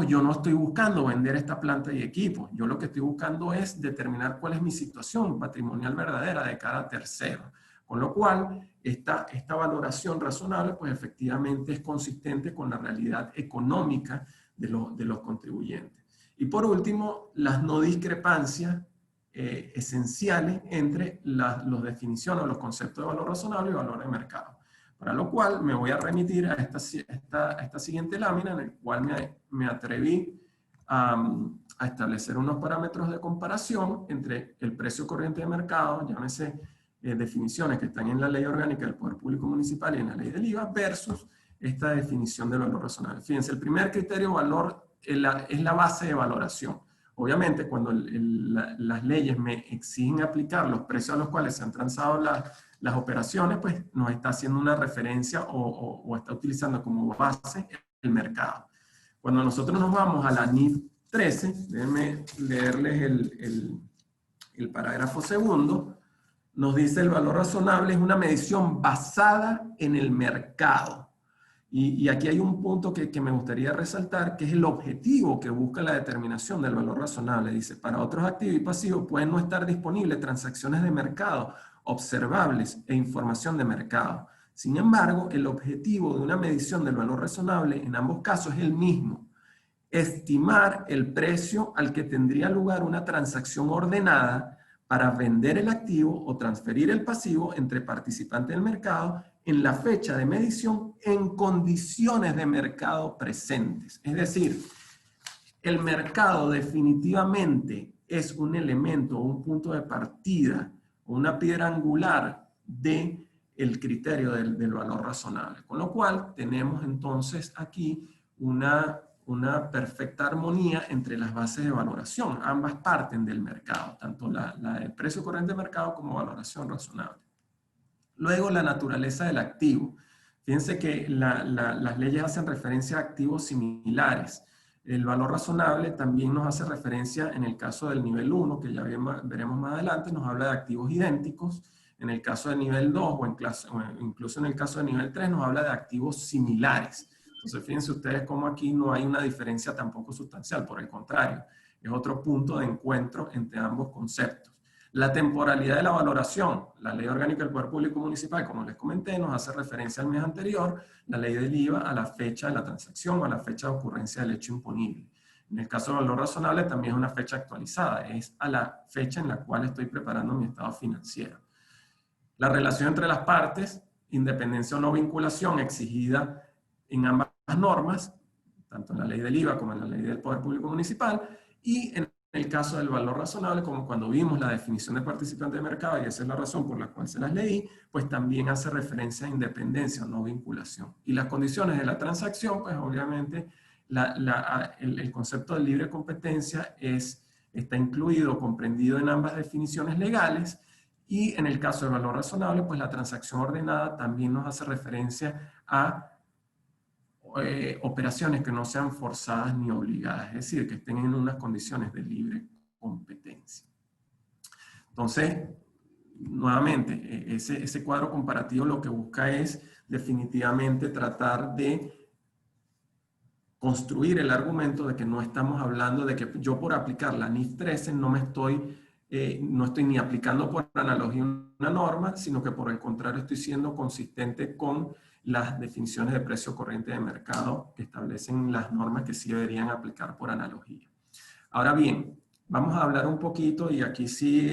A: yo no estoy buscando vender esta planta y equipos. Yo lo que estoy buscando es determinar cuál es mi situación patrimonial verdadera de cada tercero. Con lo cual, esta valoración razonable, pues efectivamente es consistente con la realidad económica de los contribuyentes. Y por último, las no discrepancias esenciales entre las definiciones o los conceptos de valor razonable y valor de mercado. Para lo cual me voy a remitir a esta siguiente lámina en el cual me atreví a establecer unos parámetros de comparación entre el precio corriente de mercado, llámese definiciones que están en la Ley Orgánica del Poder Público Municipal y en la Ley del IVA, versus esta definición del valor razonable. Fíjense, el primer criterio valor es la base de valoración. Obviamente, cuando las leyes me exigen aplicar los precios a los cuales se han transado las operaciones, pues nos está haciendo una referencia o está utilizando como base el mercado. Cuando nosotros nos vamos a la NIF 13, déjenme leerles el parágrafo segundo, nos dice el valor razonable es una medición basada en el mercado. Y aquí hay un punto que me gustaría resaltar, que es el objetivo que busca la determinación del valor razonable. Dice, para otros activos y pasivos pueden no estar disponibles transacciones de mercado observables e información de mercado. Sin embargo, el objetivo de una medición del valor razonable en ambos casos es el mismo. estimar el precio al que tendría lugar una transacción ordenada para vender el activo o transferir el pasivo entre participantes del mercado en la fecha de medición en condiciones de mercado presentes. Es decir, el mercado definitivamente es un elemento o un punto de partida o una piedra angular del criterio del valor razonable. Con lo cual tenemos entonces aquí una perfecta armonía entre las bases de valoración. Ambas parten del mercado, tanto la del precio corriente de mercado como valoración razonable. Luego, la naturaleza del activo. Fíjense que las leyes hacen referencia a activos similares. El valor razonable también nos hace referencia, en el caso del nivel 1, que ya veremos más adelante, nos habla de activos idénticos. En el caso del nivel 2 o incluso en el caso del nivel 3 nos habla de activos similares. Entonces, fíjense ustedes cómo aquí no hay una diferencia tampoco sustancial, por el contrario, es otro punto de encuentro entre ambos conceptos. La temporalidad de la valoración, la Ley Orgánica del Poder Público Municipal, como les comenté, nos hace referencia al mes anterior, la Ley del IVA a la fecha de la transacción o a la fecha de ocurrencia del hecho imponible. En el caso del valor razonable también es una fecha actualizada, es a la fecha en la cual estoy preparando mi estado financiero. La relación entre las partes, independencia o no vinculación exigida en ambas normas, tanto en la Ley del IVA como en la Ley del Poder Público Municipal, y en el caso del valor razonable, como cuando vimos la definición de participante de mercado, y esa es la razón por la cual se las leí, pues también hace referencia a independencia o no vinculación. Y las condiciones de la transacción, pues obviamente el concepto de libre competencia está incluido, comprendido en ambas definiciones legales, y en el caso del valor razonable, pues la transacción ordenada también nos hace referencia a operaciones que no sean forzadas ni obligadas, es decir, que estén en unas condiciones de libre competencia. Entonces, nuevamente, ese cuadro comparativo lo que busca es definitivamente tratar de construir el argumento de que no estamos hablando de que yo por aplicar la NIF 13 no estoy ni aplicando por analogía una norma, sino que por el contrario estoy siendo consistente con las definiciones de precio corriente de mercado que establecen las normas que sí deberían aplicar por analogía. Ahora bien, vamos a hablar un poquito, y aquí sí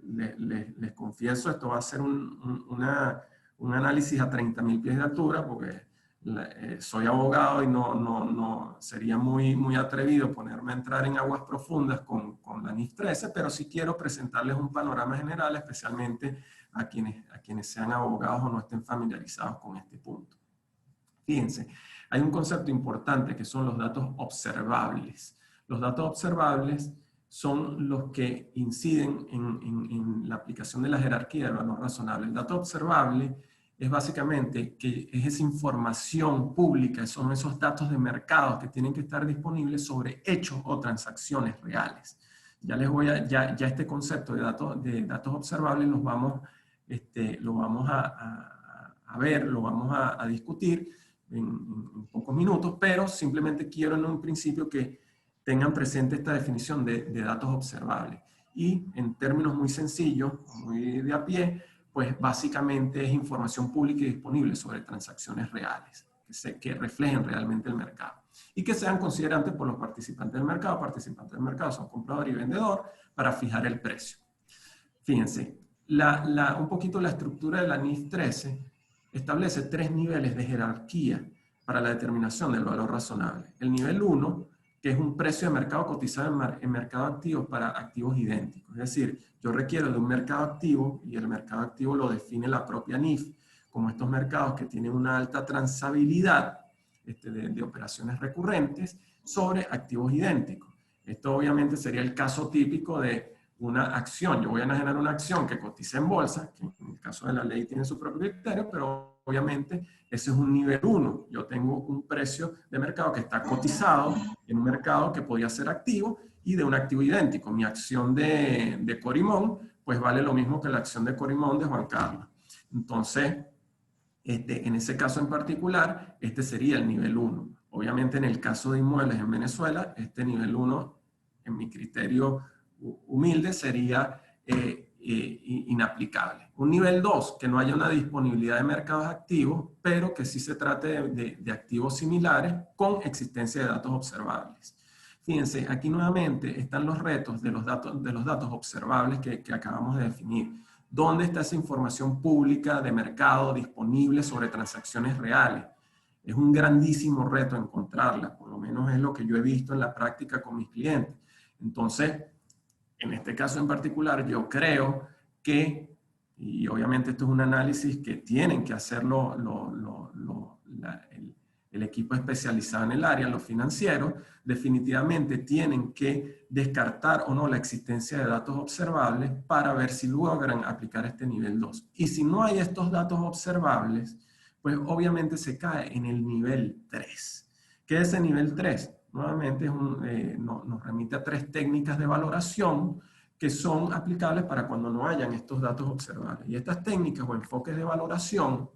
A: les confieso, esto va a ser un análisis a 30.000 pies de altura, porque soy abogado y no sería muy atrevido ponerme a entrar en aguas profundas con la NIF 13, pero sí quiero presentarles un panorama general, especialmente a quienes sean abogados o no estén familiarizados con este punto. Fíjense, hay un concepto importante que son los datos observables. Los datos observables son los que inciden en la aplicación de la jerarquía del valor razonable. El dato observable es básicamente que es esa información pública, son esos datos de mercado que tienen que estar disponibles sobre hechos o transacciones reales. Ya este concepto de datos observables lo vamos a ver, lo vamos a discutir en pocos minutos, pero simplemente quiero en un principio que tengan presente esta definición de datos observables. Y en términos muy sencillos, muy de a pie, pues básicamente es información pública y disponible sobre transacciones reales, que reflejen realmente el mercado y que sean considerantes por los participantes del mercado. Participantes del mercado son comprador y vendedor para fijar el precio. Fíjense, un poquito la estructura de la NIF 13 establece 3 niveles de jerarquía para la determinación del valor razonable. El nivel 1, que es un precio de mercado cotizado en mercado activo para activos idénticos. Es decir, yo requiero de un mercado activo, y el mercado activo lo define la propia NIF, como estos mercados que tienen una alta transabilidad de operaciones recurrentes sobre activos idénticos. Esto obviamente sería el caso típico de una acción. Yo voy a generar una acción que cotice en bolsa, que en el caso de la ley tiene su propio criterio, pero obviamente ese es un nivel 1. Yo tengo un precio de mercado que está cotizado en un mercado que podía ser activo y de un activo idéntico. Mi acción de Corimón, pues vale lo mismo que la acción de Corimón de Juan Carlos. Entonces, en ese caso en particular, este sería el nivel 1. Obviamente en el caso de inmuebles en Venezuela, este nivel 1, en mi criterio humilde, sería inaplicable. Un nivel 2, que no haya una disponibilidad de mercados activos, pero que sí se trate de activos similares con existencia de datos observables. Fíjense, aquí nuevamente están los retos de los datos observables que acabamos de definir. ¿Dónde está esa información pública de mercado disponible sobre transacciones reales? Es un grandísimo reto encontrarla, por lo menos es lo que yo he visto en la práctica con mis clientes. Entonces, en este caso en particular, yo creo que, y obviamente esto es un análisis que tienen que hacerlo el equipo especializado en el área, los financieros, definitivamente tienen que descartar o no la existencia de datos observables para ver si logran aplicar este nivel 2. Y si no hay estos datos observables, pues obviamente se cae en el nivel 3. ¿Qué es ese nivel 3? Nuevamente nos remite a 3 técnicas de valoración que son aplicables para cuando no hayan estos datos observables. Y estas técnicas o enfoques de valoración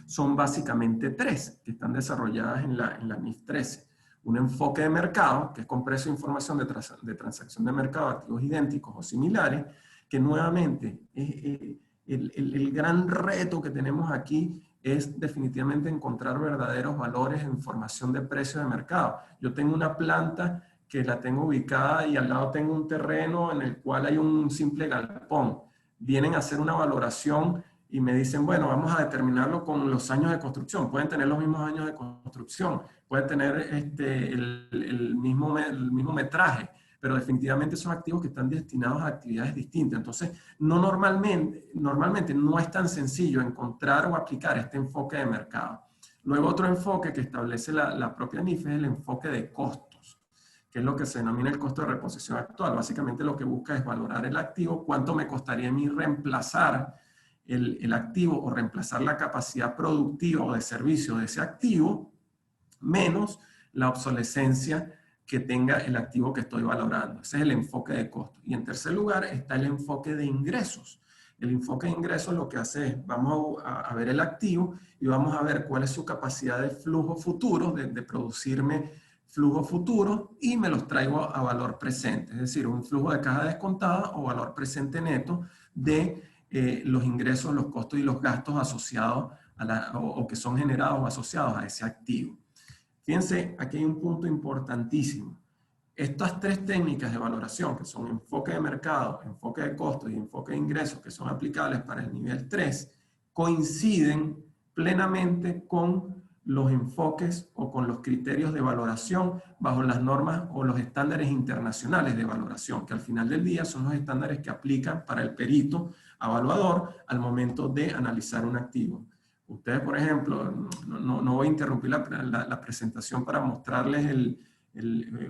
A: son básicamente 3 que están desarrolladas en la NIF 13. Un enfoque de mercado, que es con precio de información de transacción de mercado, activos idénticos o similares, que nuevamente el gran reto que tenemos aquí es definitivamente encontrar verdaderos valores en formación de precio de mercado. Yo tengo una planta que la tengo ubicada y al lado tengo un terreno en el cual hay un simple galpón. Vienen a hacer una valoración y me dicen, bueno, vamos a determinarlo con los años de construcción. Pueden tener los mismos años de construcción, pueden tener el mismo metraje, pero definitivamente son activos que están destinados a actividades distintas. Entonces, normalmente no es tan sencillo encontrar o aplicar este enfoque de mercado. Luego otro enfoque que establece la propia NIF es el enfoque de costos, que es lo que se denomina el costo de reposición actual. Básicamente lo que busca es valorar el activo, cuánto me costaría a mí reemplazar el activo o reemplazar la capacidad productiva o de servicio de ese activo, menos la obsolescencia que tenga el activo que estoy valorando. Ese es el enfoque de costo. Y en tercer lugar está el enfoque de ingresos. El enfoque de ingresos lo que hace es, vamos a ver el activo y vamos a ver cuál es su capacidad de flujo futuro, de producirme flujo futuro, y me los traigo a valor presente. Es decir, un flujo de caja descontada o valor presente neto de los ingresos, los costos y los gastos asociados o que son generados o asociados a ese activo. Fíjense, aquí hay un punto importantísimo. Estas 3 técnicas de valoración, que son enfoque de mercado, enfoque de costos y enfoque de ingresos, que son aplicables para el nivel 3, coinciden plenamente con los enfoques o con los criterios de valoración bajo las normas o los estándares internacionales de valoración, que al final del día son los estándares que aplican para el perito evaluador al momento de analizar un activo. Ustedes, por ejemplo, no voy a interrumpir la presentación para mostrarles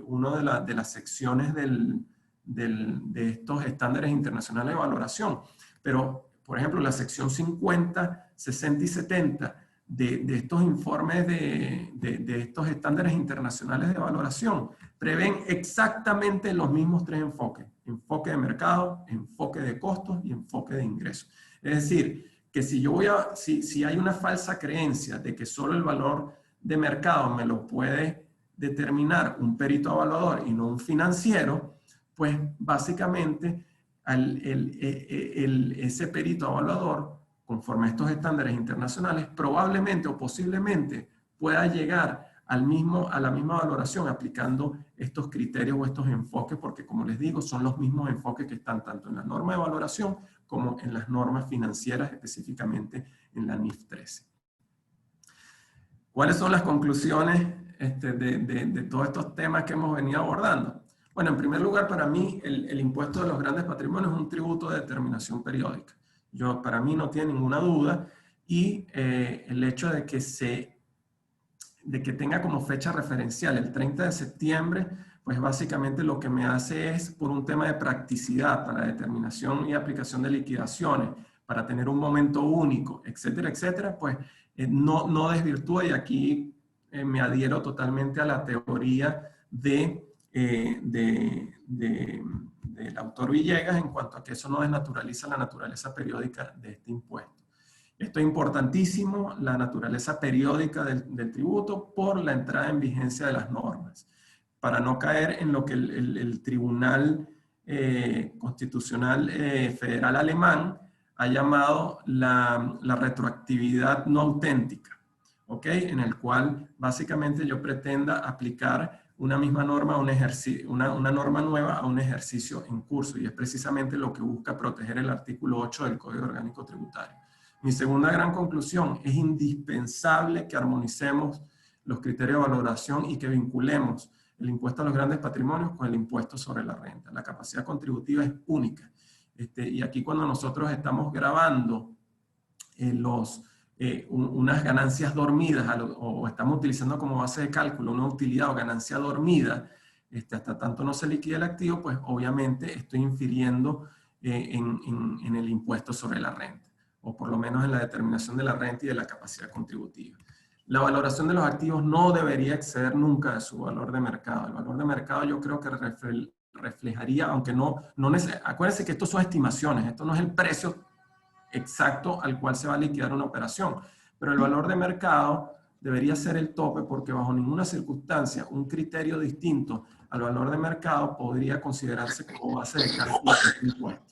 A: una de las secciones de estos estándares internacionales de valoración. Pero, por ejemplo, la sección 50, 60 y 70 de estos informes de estos estándares internacionales de valoración prevén exactamente los mismos 3 enfoques. Enfoque de mercado, enfoque de costos y enfoque de ingresos. Es decir, que si hay una falsa creencia de que solo el valor de mercado me lo puede determinar un perito evaluador y no un financiero, pues básicamente ese perito evaluador, conforme a estos estándares internacionales, probablemente o posiblemente pueda llegar a la misma valoración aplicando estos criterios o estos enfoques, porque como les digo, son los mismos enfoques que están tanto en la norma de valoración como en las normas financieras, específicamente en la NIF 13. ¿Cuáles son las conclusiones de todos estos temas que hemos venido abordando? Bueno, en primer lugar, para mí, el impuesto de los grandes patrimonios es un tributo de determinación periódica. Para mí no tiene ninguna duda, y el hecho de que tenga como fecha referencial el 30 de septiembre, pues básicamente lo que me hace es, por un tema de practicidad para determinación y aplicación de liquidaciones, para tener un momento único, etcétera, etcétera, pues no desvirtúa, y aquí me adhiero totalmente a la teoría del autor Villegas en cuanto a que eso no desnaturaliza la naturaleza periódica de este impuesto. Esto es importantísimo, la naturaleza periódica del tributo, por la entrada en vigencia de las normas, para no caer en lo que el tribunal Constitucional Federal alemán ha llamado la retroactividad no auténtica, ¿ok? En el cual básicamente yo pretenda aplicar una misma norma, una norma nueva a un ejercicio en curso, y es precisamente lo que busca proteger el artículo 8 del Código Orgánico Tributario. Mi segunda gran conclusión: es indispensable que armonicemos los criterios de valoración y que vinculemos el impuesto a los grandes patrimonios con el impuesto sobre la renta. La capacidad contributiva es única. Y aquí, cuando nosotros estamos grabando unas ganancias dormidas o estamos utilizando como base de cálculo una utilidad o ganancia dormida, hasta tanto no se liquide el activo, pues obviamente estoy infiriendo en el impuesto sobre la renta, o por lo menos en la determinación de la renta y de la capacidad contributiva. La valoración de los activos no debería exceder nunca de su valor de mercado. El valor de mercado yo creo que reflejaría, aunque acuérdense que esto son estimaciones, esto no es el precio exacto al cual se va a liquidar una operación, pero el valor de mercado debería ser el tope, porque bajo ninguna circunstancia un criterio distinto al valor de mercado podría considerarse como base de cálculo de impuesto.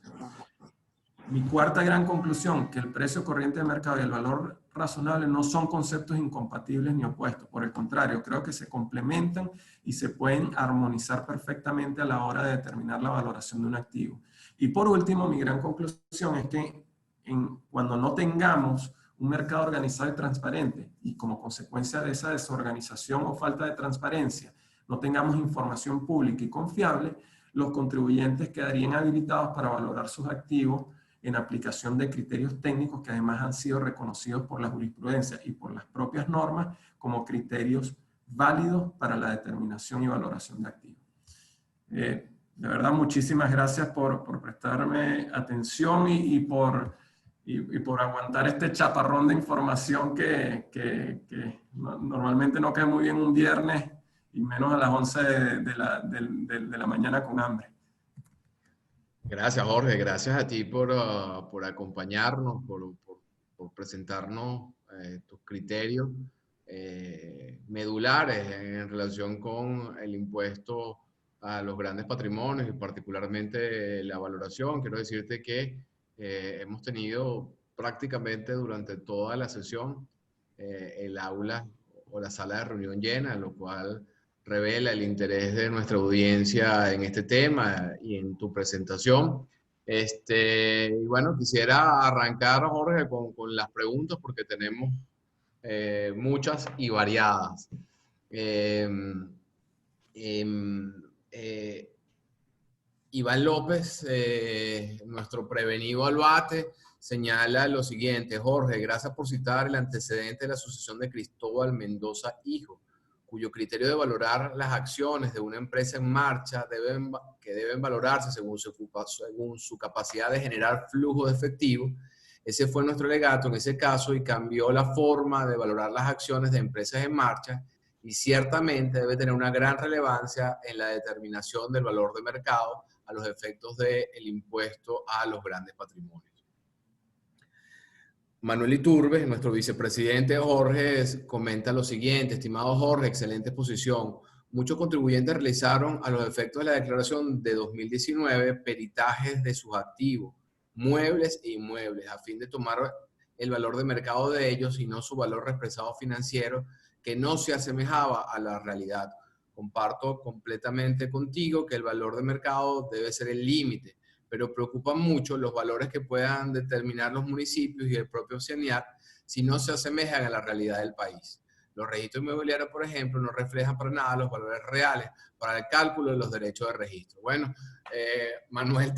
A: Mi cuarta gran conclusión: que el precio corriente de mercado y el valor razonable no son conceptos incompatibles ni opuestos. Por el contrario, creo que se complementan y se pueden armonizar perfectamente a la hora de determinar la valoración de un activo. Y por último, mi gran conclusión es que cuando no tengamos un mercado organizado y transparente, y como consecuencia de esa desorganización o falta de transparencia, no tengamos información pública y confiable, los contribuyentes quedarían habilitados para valorar sus activos en aplicación de criterios técnicos que además han sido reconocidos por la jurisprudencia y por las propias normas como criterios válidos para la determinación y valoración de activos. De verdad, muchísimas gracias por prestarme atención y por aguantar este chaparrón de información que normalmente no cae muy bien un viernes, y menos a las 11 de la mañana con hambre.
B: Gracias, Jorge. Gracias a ti por acompañarnos, por presentarnos tus criterios medulares en relación con el impuesto a los grandes patrimonios y particularmente la valoración. Quiero decirte que hemos tenido prácticamente durante toda la sesión el aula o la sala de reunión llena, lo cual revela el interés de nuestra audiencia en este tema y en tu presentación. Y bueno, quisiera arrancar, Jorge, con las preguntas, porque tenemos muchas y variadas. Iván López, nuestro prevenido al bate, señala lo siguiente: Jorge, gracias por citar el antecedente de la sucesión de Cristóbal Mendoza Hijo, cuyo criterio de valorar las acciones de una empresa en marcha que deben valorarse según su capacidad de generar flujo de efectivo. Ese fue nuestro alegato en ese caso, y cambió la forma de valorar las acciones de empresas en marcha, y ciertamente debe tener una gran relevancia en la determinación del valor de mercado a los efectos del impuesto a los grandes patrimonios. Manuel Iturbe, nuestro vicepresidente Jorge, comenta lo siguiente: estimado Jorge, excelente exposición. Muchos contribuyentes realizaron a los efectos de la declaración de 2019 peritajes de sus activos, muebles e inmuebles, a fin de tomar el valor de mercado de ellos y no su valor expresado financiero, que no se asemejaba a la realidad. Comparto completamente contigo que el valor de mercado debe ser el límite, pero preocupan mucho los valores que puedan determinar los municipios y el propio CENIAT si no se asemejan a la realidad del país. Los registros inmobiliarios, por ejemplo, no reflejan para nada los valores reales para el cálculo de los derechos de registro. Bueno, Manuel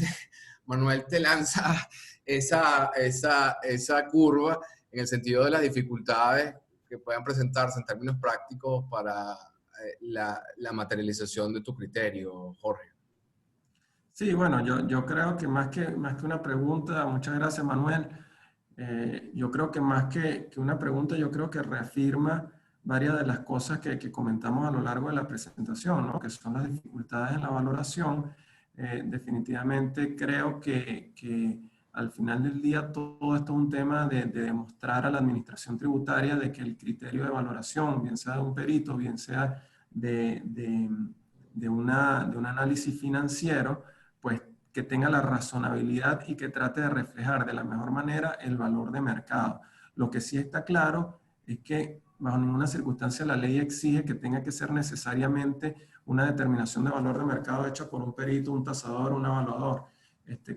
B: te lanza esa curva en el sentido de las dificultades que puedan presentarse en términos prácticos para la materialización de tu criterio, Jorge.
A: Sí, bueno, yo creo que más que una pregunta, muchas gracias, Manuel. Yo creo que más que una pregunta, yo creo que reafirma varias de las cosas que comentamos a lo largo de la presentación, ¿no? Que son las dificultades en la valoración. Definitivamente creo que al final del día todo esto es un tema de demostrar a la administración tributaria de que el criterio de valoración, bien sea de un perito, bien sea de un análisis financiero, pues que tenga la razonabilidad y que trate de reflejar de la mejor manera el valor de mercado. Lo que sí está claro es que bajo ninguna circunstancia la ley exige que tenga que ser necesariamente una determinación de valor de mercado hecha por un perito, un tasador, un evaluador.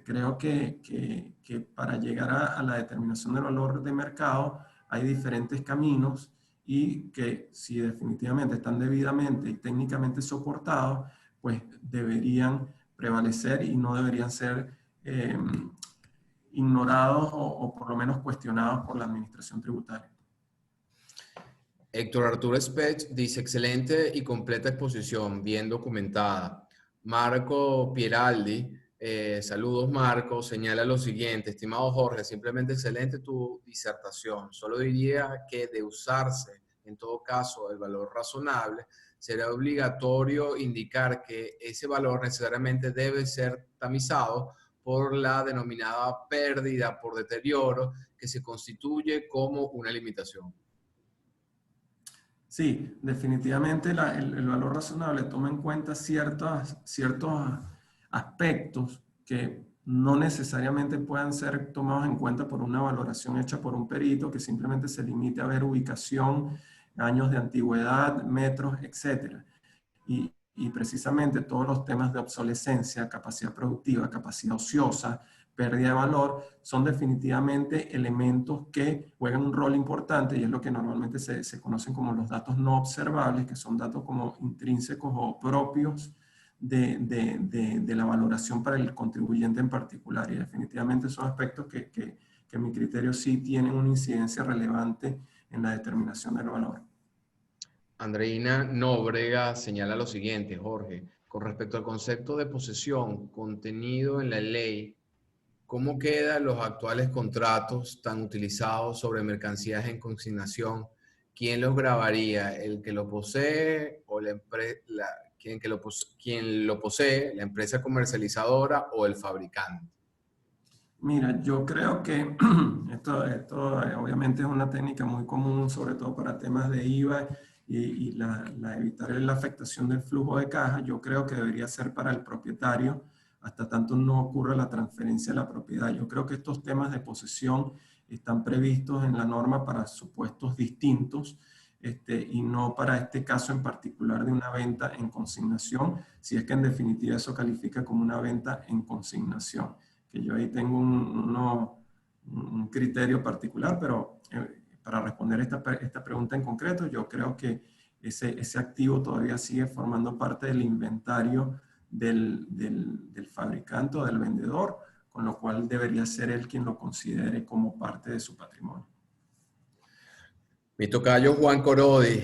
A: Creo que para llegar a la determinación del valor de mercado hay diferentes caminos y que si definitivamente están debidamente y técnicamente soportados, pues deberían prevalecer y no deberían ser ignorados o por lo menos cuestionados por la administración tributaria.
B: Héctor Arturo Spech dice, excelente y completa exposición, bien documentada. Marco Pieraldi, saludos Marco, señala lo siguiente, estimado Jorge, simplemente excelente tu disertación. Solo diría que de usarse, en todo caso, el valor razonable, será obligatorio indicar que ese valor necesariamente debe ser tamizado por la denominada pérdida por deterioro que se constituye como una limitación.
A: Sí, definitivamente el valor razonable toma en cuenta ciertos aspectos que no necesariamente puedan ser tomados en cuenta por una valoración hecha por un perito que simplemente se limite a ver ubicación, años de antigüedad, metros, etc. Y precisamente todos los temas de obsolescencia, capacidad productiva, capacidad ociosa, pérdida de valor, son definitivamente elementos que juegan un rol importante y es lo que normalmente se conocen como los datos no observables, que son datos como intrínsecos o propios de la valoración para el contribuyente en particular. Y definitivamente son aspectos que a mi criterio sí tienen una incidencia relevante en la determinación del valor.
B: Andreina Nóbrega señala lo siguiente, Jorge, con respecto al concepto de posesión contenido en la ley, ¿cómo quedan los actuales contratos tan utilizados sobre mercancías en consignación? ¿Quién los grabaría? ¿El que lo posee o quien lo posee, la empresa comercializadora o el fabricante?
A: Mira, yo creo que esto obviamente es una técnica muy común, sobre todo para temas de IVA y evitar la afectación del flujo de caja. Yo creo que debería ser para el propietario hasta tanto no ocurra la transferencia de la propiedad. Yo creo que estos temas de posesión están previstos en la norma para supuestos distintos y no para este caso en particular de una venta en consignación, si es que en definitiva eso califica como una venta en consignación. Que yo ahí tengo un criterio particular, pero para responder esta pregunta en concreto, yo creo que ese activo todavía sigue formando parte del inventario del fabricante o del vendedor, con lo cual debería ser él quien lo considere como parte de su patrimonio.
B: Mi tocayo Juan Corodi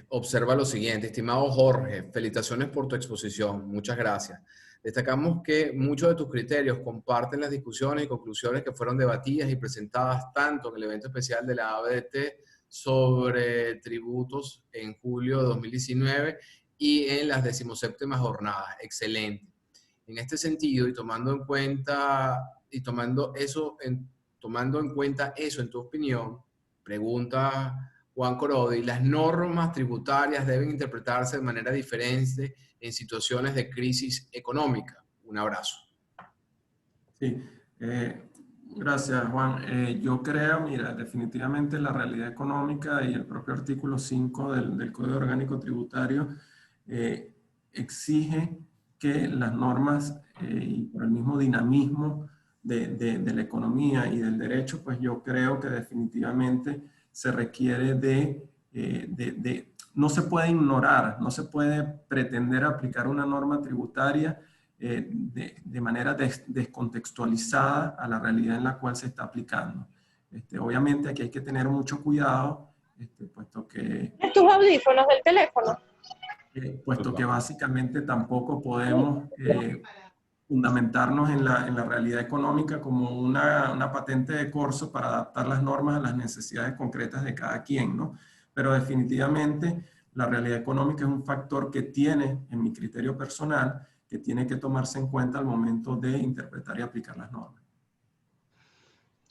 B: observa lo siguiente, estimado Jorge, felicitaciones por tu exposición, muchas gracias. Destacamos que muchos de tus criterios comparten las discusiones y conclusiones que fueron debatidas y presentadas tanto en el evento especial de la ABDT sobre tributos en julio de 2019 y en las 17ª jornadas. Excelente. En este sentido, y tomando en cuenta eso en tu opinión, pregunta Juan Corodi, ¿las normas tributarias deben interpretarse de manera diferente en situaciones de crisis económica? Un abrazo.
A: Sí, gracias Juan. Yo creo, mira, definitivamente la realidad económica y el propio artículo 5 del Código Orgánico Tributario exige que las normas y por el mismo dinamismo de la economía y del derecho, pues yo creo que definitivamente se requiere no se puede ignorar, no se puede pretender aplicar una norma tributaria de manera descontextualizada a la realidad en la cual se está aplicando. Obviamente aquí hay que tener mucho cuidado, puesto que...
C: ¿Tus audífonos del teléfono?
A: Puesto que básicamente tampoco podemos fundamentarnos en la realidad económica como una patente de corso para adaptar las normas a las necesidades concretas de cada quien, ¿no? Pero definitivamente la realidad económica es un factor que tiene, en mi criterio personal, que tiene que tomarse en cuenta al momento de interpretar y aplicar las normas.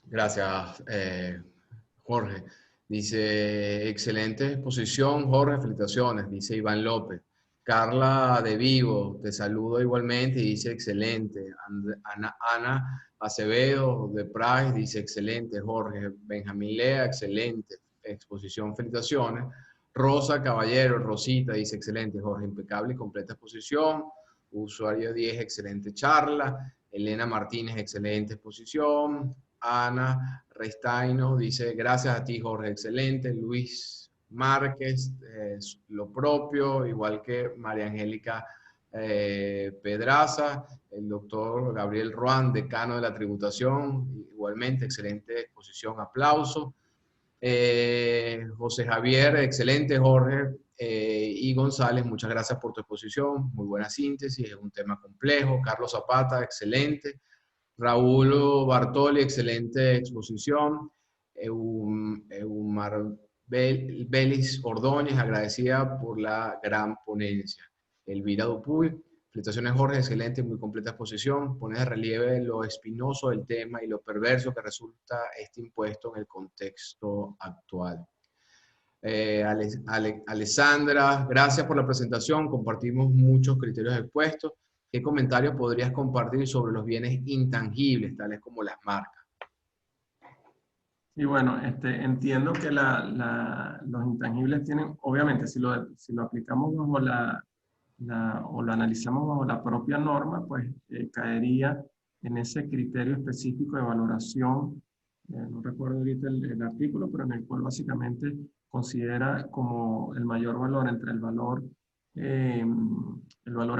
B: Gracias, Jorge. Dice, excelente exposición, Jorge, felicitaciones, dice Iván López. Carla de Vigo, te saludo igualmente y dice excelente. Ana Acevedo de Price dice excelente. Jorge Benjamín Lea, excelente. Exposición, felicitaciones. Rosa Caballero, Rosita dice excelente. Jorge, impecable y completa exposición. Usuario 10, excelente charla. Elena Martínez, excelente exposición. Ana Restaino dice gracias a ti, Jorge, excelente. Luis Márquez, lo propio, igual que María Angélica Pedraza, el doctor Gabriel Ruán, decano de la tributación, igualmente, excelente exposición, aplauso. José Javier, excelente, Jorge. Y González, muchas gracias por tu exposición, muy buena síntesis, es un tema complejo. Carlos Zapata, excelente. Raúl Bartoli, excelente exposición. Eumar Belis Ordóñez, agradecida por la gran ponencia. Elvira Dupuy, felicitaciones Jorge, excelente, muy completa exposición. Pones de relieve lo espinoso del tema y lo perverso que resulta este impuesto en el contexto actual. Alessandra, gracias por la presentación, compartimos muchos criterios expuestos. ¿Qué comentarios podrías compartir sobre los bienes intangibles, tales como las marcas?
A: Y bueno, entiendo que los intangibles tienen, obviamente, si lo aplicamos bajo o lo analizamos bajo la propia norma, pues caería en ese criterio específico de valoración, no recuerdo ahorita el artículo, pero en el cual básicamente considera como el mayor valor entre el valor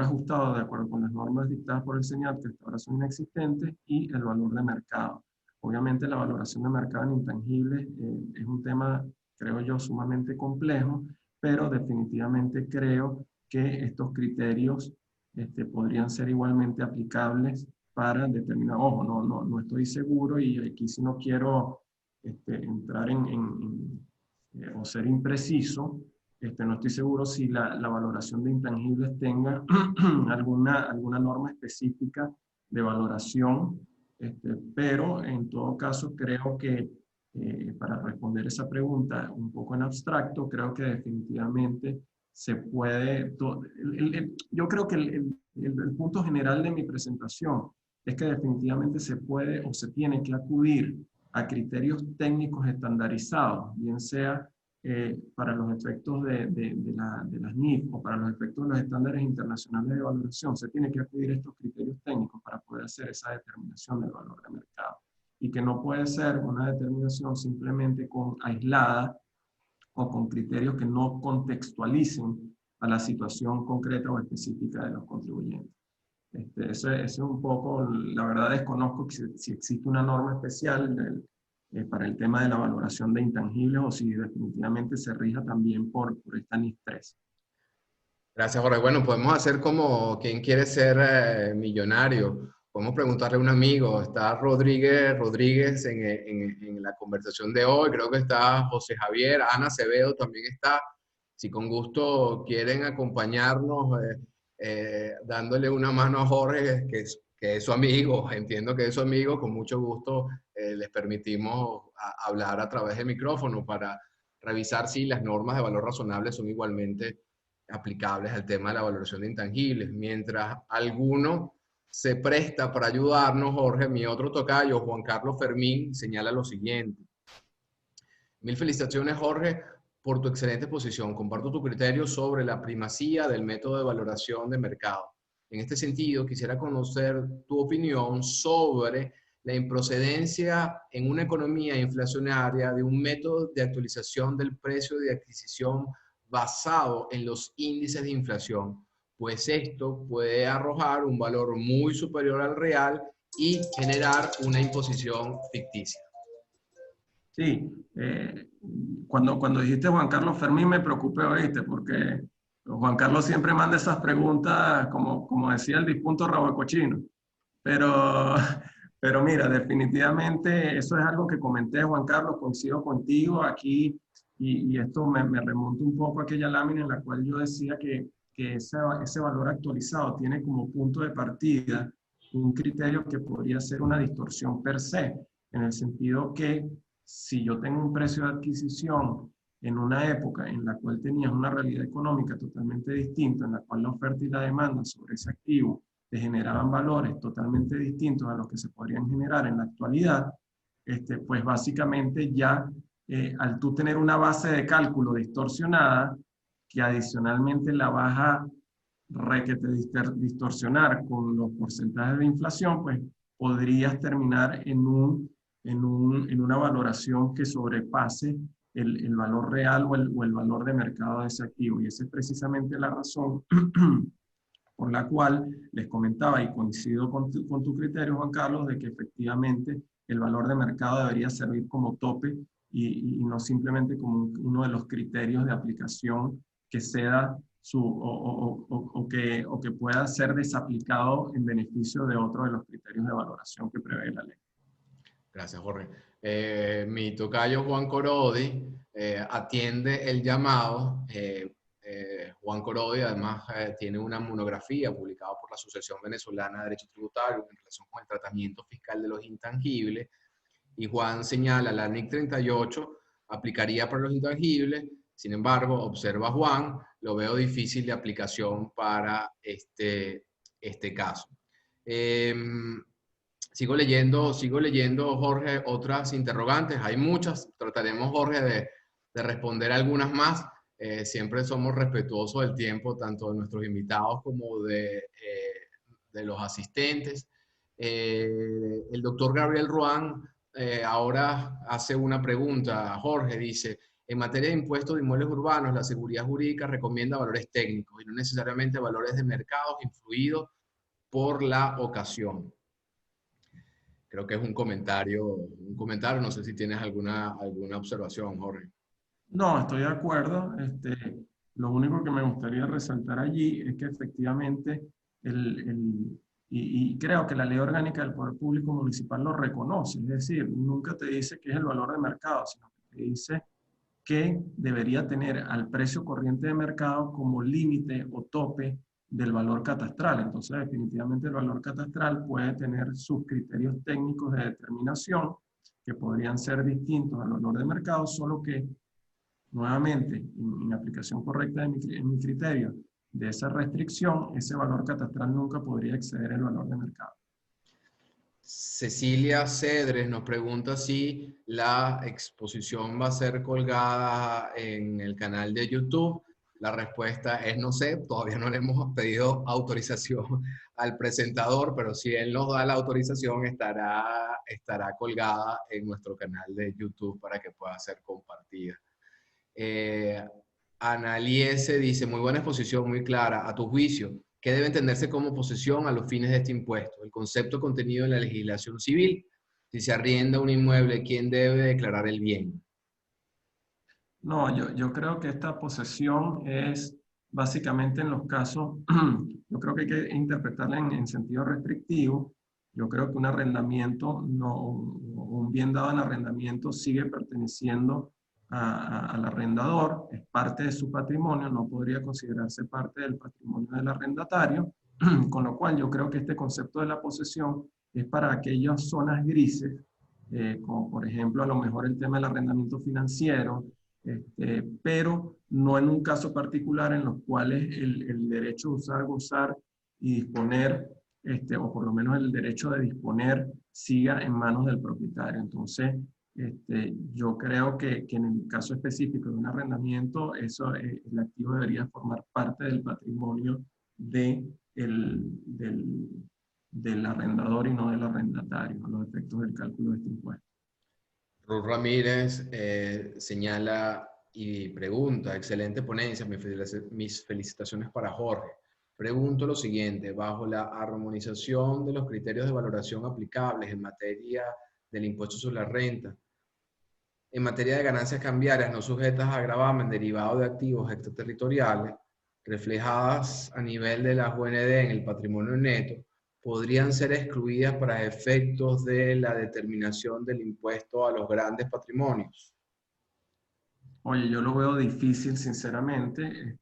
A: ajustado de acuerdo con las normas dictadas por el SENIAT, que hasta ahora son inexistentes, y el valor de mercado. Obviamente la valoración de mercado en intangibles es un tema, creo yo, sumamente complejo, pero definitivamente creo que estos criterios podrían ser igualmente aplicables para determinar, ojo, no estoy seguro y aquí sí no quiero entrar o ser impreciso, no estoy seguro si la valoración de intangibles tenga alguna norma específica de valoración, pero en todo caso creo que para responder esa pregunta un poco en abstracto, creo que definitivamente se puede, yo creo que el punto general de mi presentación es que definitivamente se puede o se tiene que acudir a criterios técnicos estandarizados, bien sea para los efectos de las NIF o para los efectos de los estándares internacionales de valoración, se tiene que acudir a estos criterios técnicos para poder hacer esa determinación del valor de mercado. Y que no puede ser una determinación simplemente aislada o con criterios que no contextualicen a la situación concreta o específica de los contribuyentes. Ese es un poco, la verdad desconozco si existe una norma especial para el tema de la valoración de intangibles o si definitivamente se rija también por esta NIF 3.
B: Gracias, Jorge. Bueno, podemos hacer como quien quiere ser millonario. Podemos preguntarle a un amigo. Está Rodríguez en la conversación de hoy. Creo que está José Javier. Ana Acevedo también está. Si con gusto quieren acompañarnos, dándole una mano a Jorge, que es su amigo. Entiendo que es su amigo. Con mucho gusto les permitimos hablar a través del micrófono para revisar si las normas de valor razonable son igualmente aplicables al tema de la valoración de intangibles. Mientras alguno se presta para ayudarnos, Jorge, mi otro tocayo, Juan Carlos Fermín, señala lo siguiente. Mil felicitaciones, Jorge, por tu excelente posición. Comparto tu criterio sobre la primacía del método de valoración de mercado. En este sentido, quisiera conocer tu opinión sobre la improcedencia en una economía inflacionaria de un método de actualización del precio de adquisición basado en los índices de inflación, pues esto puede arrojar un valor muy superior al real y generar una imposición ficticia.
A: Sí, cuando dijiste Juan Carlos Fermín me preocupé, oíste, porque Juan Carlos siempre manda esas preguntas, como decía el difunto Rabo de Cochino. Pero mira, definitivamente eso es algo que comenté, Juan Carlos, coincido contigo aquí, y esto me remonta un poco a aquella lámina en la cual yo decía que ese valor actualizado tiene como punto de partida un criterio que podría ser una distorsión per se, en el sentido que si yo tengo un precio de adquisición en una época en la cual tenías una realidad económica totalmente distinta, en la cual la oferta y la demanda sobre ese activo te generaban valores totalmente distintos a los que se podrían generar en la actualidad, pues básicamente ya al tú tener una base de cálculo distorsionada, que adicionalmente la vas a distorsionar con los porcentajes de inflación, pues podrías terminar en una valoración que sobrepase el valor real o el valor de mercado de ese activo. Y esa es precisamente la razón por la cual les comentaba, y coincido con tu criterio, Juan Carlos, de que efectivamente el valor de mercado debería servir como tope y no simplemente como uno de los criterios de aplicación que ceda o que pueda ser desaplicado en beneficio de otro de los criterios de valoración que prevé la ley.
B: Gracias, Jorge. Mi tocayo Juan Corodi atiende el llamado. Juan Corodi además tiene una monografía publicada por la Asociación Venezolana de Derecho Tributario en relación con el tratamiento fiscal de los intangibles. Y Juan señala, la NIC 38 aplicaría para los intangibles. Sin embargo, observa Juan, lo veo difícil de aplicación para este caso. Sigo leyendo, Jorge, otras interrogantes. Hay muchas. Trataremos, Jorge, de responder algunas más. Siempre somos respetuosos del tiempo, tanto de nuestros invitados como de los asistentes. El doctor Gabriel Ruán ahora hace una pregunta. Jorge dice, en materia de impuestos de inmuebles urbanos, la seguridad jurídica recomienda valores técnicos y no necesariamente valores de mercados influidos por la ocasión. Creo que es un comentario, no sé si tienes alguna observación, Jorge.
A: No, estoy de acuerdo. Lo único que me gustaría resaltar allí es que efectivamente, y creo que la Ley Orgánica del Poder Público Municipal lo reconoce, es decir, nunca te dice qué es el valor de mercado, sino que te dice que debería tener al precio corriente de mercado como límite o tope del valor catastral. Entonces, definitivamente el valor catastral puede tener sus criterios técnicos de determinación que podrían ser distintos al valor de mercado, solo que, nuevamente, en aplicación correcta de mi criterio de esa restricción, ese valor catastral nunca podría exceder el valor de mercado.
B: Cecilia Cedres nos pregunta si la exposición va a ser colgada en el canal de YouTube. La respuesta es no sé, todavía no le hemos pedido autorización al presentador, pero si él nos da la autorización estará colgada en nuestro canal de YouTube para que pueda ser compartida. Analiese dice, muy buena exposición, muy clara. A tu juicio, ¿qué debe entenderse como posesión a los fines de este impuesto? El concepto contenido en la legislación civil. Si se arrienda un inmueble, ¿quién debe declarar el bien?
A: No, yo creo que esta posesión es básicamente en los casos, yo creo que hay que interpretarla en sentido restrictivo. Yo creo que un arrendamiento, un bien dado en arrendamiento sigue perteneciendo al arrendador, es parte de su patrimonio, no podría considerarse parte del patrimonio del arrendatario, con lo cual yo creo que este concepto de la posesión es para aquellas zonas grises, como por ejemplo a lo mejor el tema del arrendamiento financiero, pero no en un caso particular en los cuales el derecho de usar, gozar y disponer, o por lo menos el derecho de disponer, siga en manos del propietario. Entonces, yo creo que en el caso específico de un arrendamiento, el activo debería formar parte del patrimonio del arrendador y no del arrendatario, a los efectos del cálculo de este impuesto.
B: Ruth Ramírez señala y pregunta, excelente ponencia, mis felicitaciones para Jorge. Pregunto lo siguiente, bajo la armonización de los criterios de valoración aplicables en materia del impuesto sobre la renta, en materia de ganancias cambiarias no sujetas a gravamen derivado de activos extraterritoriales, reflejadas a nivel de la UND en el patrimonio neto, podrían ser excluidas para efectos de la determinación del impuesto a los grandes patrimonios.
A: Oye, yo lo veo difícil, sinceramente,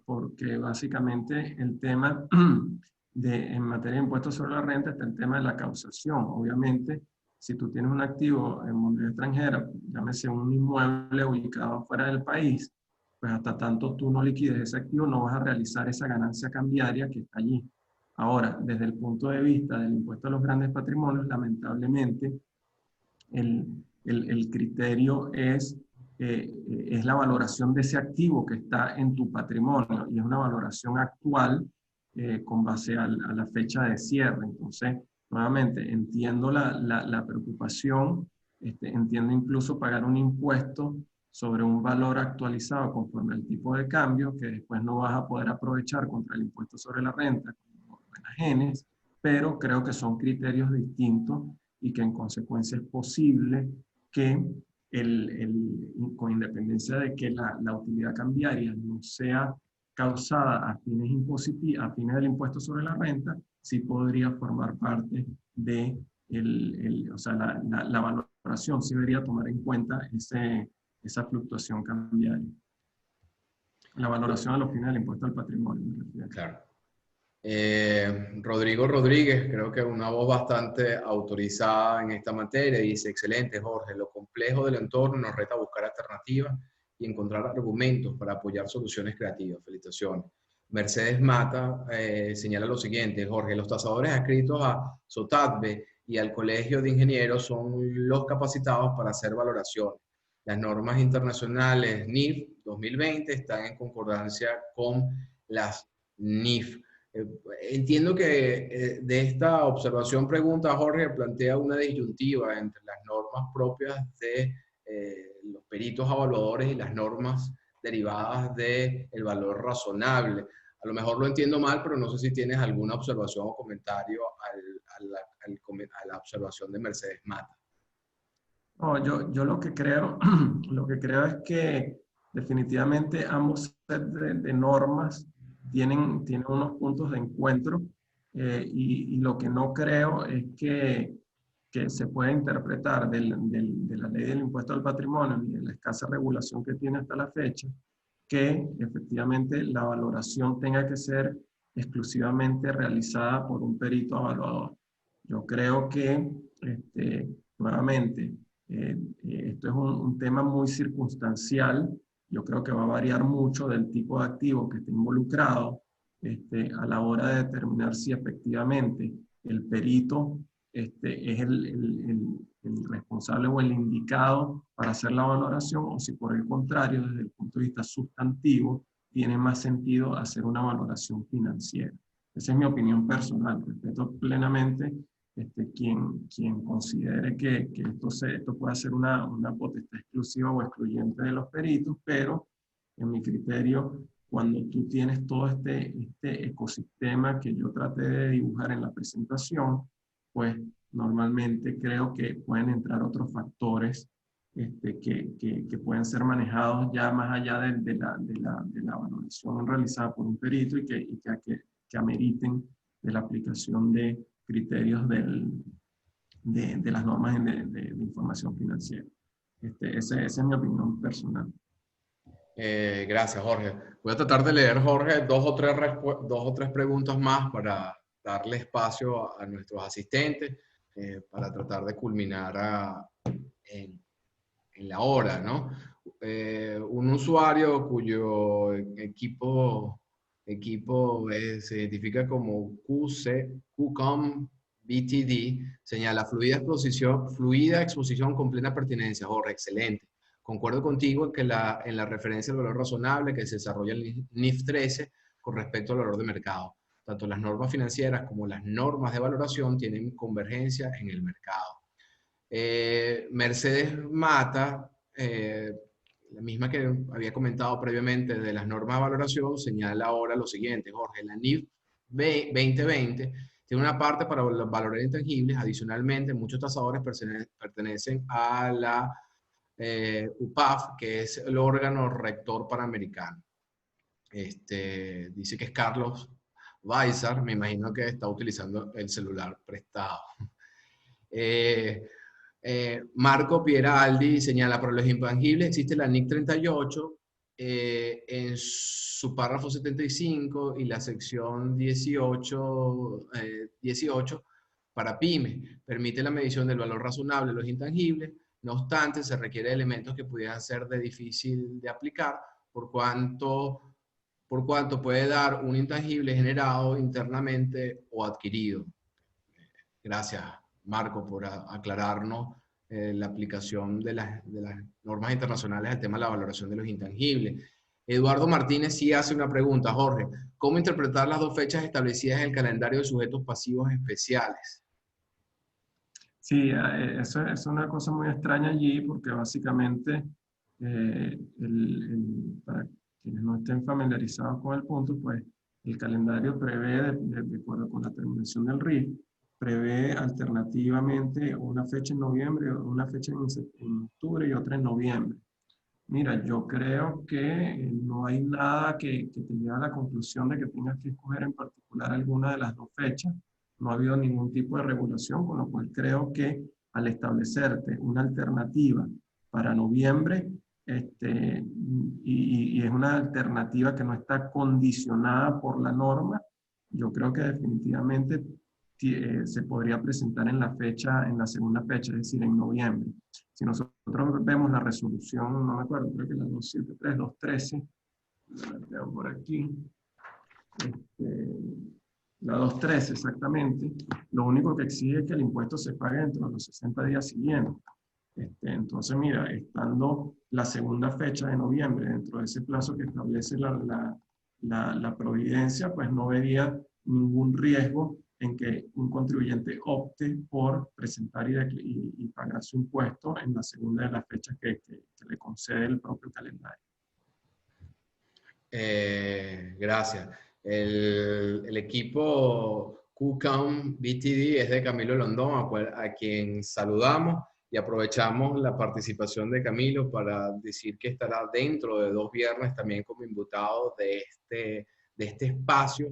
A: porque básicamente el tema en materia de impuestos sobre la renta está el tema de la causación. Obviamente, si tú tienes un activo en moneda extranjera, llámese un inmueble ubicado fuera del país, pues hasta tanto tú no liquides ese activo, no vas a realizar esa ganancia cambiaria que está allí. Ahora, desde el punto de vista del impuesto a los grandes patrimonios, lamentablemente, el criterio es la valoración de ese activo que está en tu patrimonio, y es una valoración actual con base a la fecha de cierre. Entonces, nuevamente, entiendo la preocupación, entiendo incluso pagar un impuesto sobre un valor actualizado conforme al tipo de cambio, que después no vas a poder aprovechar contra el impuesto sobre la renta, como enajenes, pero creo que son criterios distintos y que en consecuencia es posible que con independencia de que la utilidad cambiaria no sea causada a fines a fines del impuesto sobre la renta, sí podría formar parte de o sea, la valoración, sí debería tomar en cuenta esa fluctuación cambiaria. La valoración a los fines del impuesto al patrimonio, me refiero.
B: Claro. Rodrigo Rodríguez, creo que una voz bastante autorizada en esta materia, dice: excelente, Jorge, lo complejo del entorno nos reta a buscar alternativas y encontrar argumentos para apoyar soluciones creativas. Felicitaciones. Mercedes Mata señala lo siguiente: Jorge, los tasadores adscritos a SOTADBE y al Colegio de Ingenieros son los capacitados para hacer valoraciones. Las normas internacionales NIF 2020 están en concordancia con las NIF. Entiendo que de esta observación pregunta Jorge plantea una disyuntiva entre las normas propias de los peritos evaluadores y las normas derivadas del valor razonable. A lo mejor lo entiendo mal, pero no sé si tienes alguna observación o comentario a la observación de Mercedes Mata.
A: No, yo lo que creo, lo que creo es que definitivamente ambos sets de normas tienen unos puntos de encuentro, y lo que no creo es que se pueda interpretar de la ley del impuesto al patrimonio y de la escasa regulación que tiene hasta la fecha, que efectivamente la valoración tenga que ser exclusivamente realizada por un perito evaluador. Yo creo que, nuevamente, esto es un tema muy circunstancial. Yo creo que va a variar mucho del tipo de activo que esté involucrado, a la hora de determinar si efectivamente el perito es el responsable o el indicado para hacer la valoración, o si por el contrario, desde el punto de vista sustantivo, tiene más sentido hacer una valoración financiera. Esa es mi opinión personal. Respeto plenamente quien considere que esto puede ser una potestad exclusiva o excluyente de los peritos, pero en mi criterio, cuando tú tienes todo este ecosistema que yo traté de dibujar en la presentación, pues normalmente creo que pueden entrar otros factores que pueden ser manejados ya más allá de la valoración realizada por un perito, y que ameriten de la aplicación de criterios de las normas de información financiera. Esa es mi opinión personal.
B: Gracias, Jorge. Voy a tratar de leer, Jorge, dos o tres preguntas más para darle espacio a nuestros asistentes, para tratar de culminar en la hora, ¿no? Un usuario cuyo equipo se identifica como QCOM BTD señala: fluida exposición con plena pertinencia. Jorge, excelente. Concuerdo contigo en que en la referencia al valor razonable que se desarrolla en NIF 13 con respecto al valor de mercado. Tanto las normas financieras como las normas de valoración tienen convergencia en el mercado. Mercedes Mata, la misma que había comentado previamente de las normas de valoración, señala ahora lo siguiente: Jorge, la NIF 2020 tiene una parte para valorar intangibles. Adicionalmente, muchos tasadores pertenecen a la UPAF, que es el órgano rector panamericano. Dice que es Carlos Weissar, me imagino que está utilizando el celular prestado. Marco Pieraldi señala: para los intangibles existe la NIC 38 en su párrafo 75 y la sección 18 para pymes. Permite la medición del valor razonable de los intangibles. No obstante, se requiere elementos que pudieran ser de difícil de aplicar, por cuanto puede dar un intangible generado internamente o adquirido. Gracias, Marco, por aclararnos la aplicación de las normas internacionales al tema de la valoración de los intangibles. Eduardo Martínez sí hace una pregunta, Jorge. ¿Cómo interpretar las 2 fechas establecidas en el calendario de sujetos pasivos especiales?
A: Sí, eso es una cosa muy extraña allí, porque básicamente, para quienes no estén familiarizados con el punto, pues el calendario prevé, de acuerdo con la terminación del RIF, prevé alternativamente una fecha en noviembre, una fecha en octubre y otra en noviembre. Mira, yo creo que no hay nada que te lleve a la conclusión de que tengas que escoger en particular alguna de las 2 fechas. No ha habido ningún tipo de regulación, con lo cual creo que al establecerte una alternativa para noviembre, y es una alternativa que no está condicionada por la norma, yo creo que definitivamente se podría presentar en la segunda fecha, es decir, en noviembre. Si nosotros vemos la resolución, no me acuerdo, creo que la 273, 213, la tengo por aquí, la 213 exactamente, lo único que exige es que el impuesto se pague dentro de los 60 días siguientes. Entonces, mira, estando la segunda fecha de noviembre dentro de ese plazo que establece la providencia, pues no vería ningún riesgo en que un contribuyente opte por presentar y pagar su impuesto en la segunda de las fechas que le concede el propio calendario.
B: Gracias. El equipo QCAM BTD es de Camilo Londón, a quien saludamos, y aprovechamos la participación de Camilo para decir que estará dentro de 2 viernes también como invitado de este espacio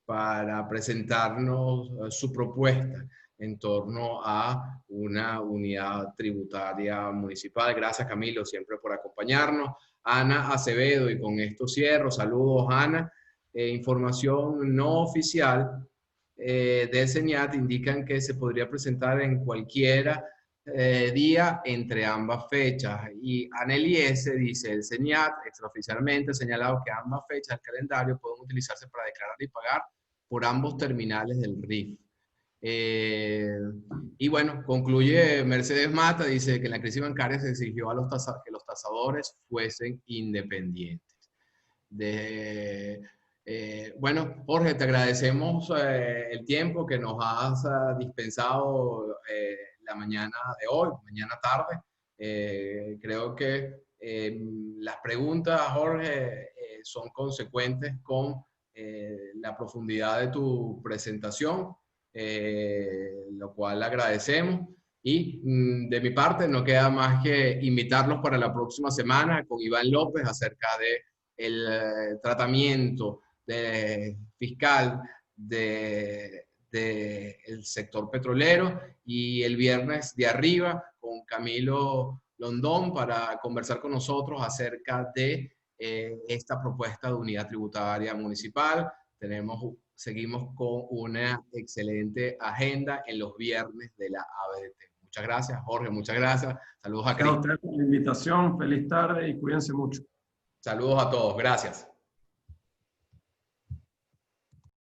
B: para presentarnos su propuesta en torno a una unidad tributaria municipal. Gracias, Camilo, siempre por acompañarnos. Ana Acevedo, y con esto cierro. Saludos, Ana. Información no oficial del CENIAT indican que se podría presentar en cualquiera día entre ambas fechas. Y Aneli S. dice, el CENIAT extraoficialmente ha señalado que ambas fechas del calendario pueden utilizarse para declarar y pagar por ambos terminales del RIF. Y bueno, concluye Mercedes Mata, dice que en la crisis bancaria se exigió a que los tasadores fuesen independientes. Bueno, Jorge, te agradecemos el tiempo que nos has dispensado la mañana de hoy, mañana tarde. Creo que las preguntas, Jorge, son consecuentes con la profundidad de tu presentación, lo cual agradecemos. Y de mi parte no queda más que invitarlos para la próxima semana con Iván López acerca del tratamiento fiscal del sector petrolero, y el viernes de arriba con Camilo Londón para conversar con nosotros acerca de esta propuesta de unidad tributaria municipal. Seguimos con una excelente agenda en los viernes de la ABDT. Muchas gracias, Jorge, muchas gracias. Saludos a Cris.
A: Gracias a ustedes por la invitación, feliz tarde y cuídense mucho.
B: Saludos a todos, gracias.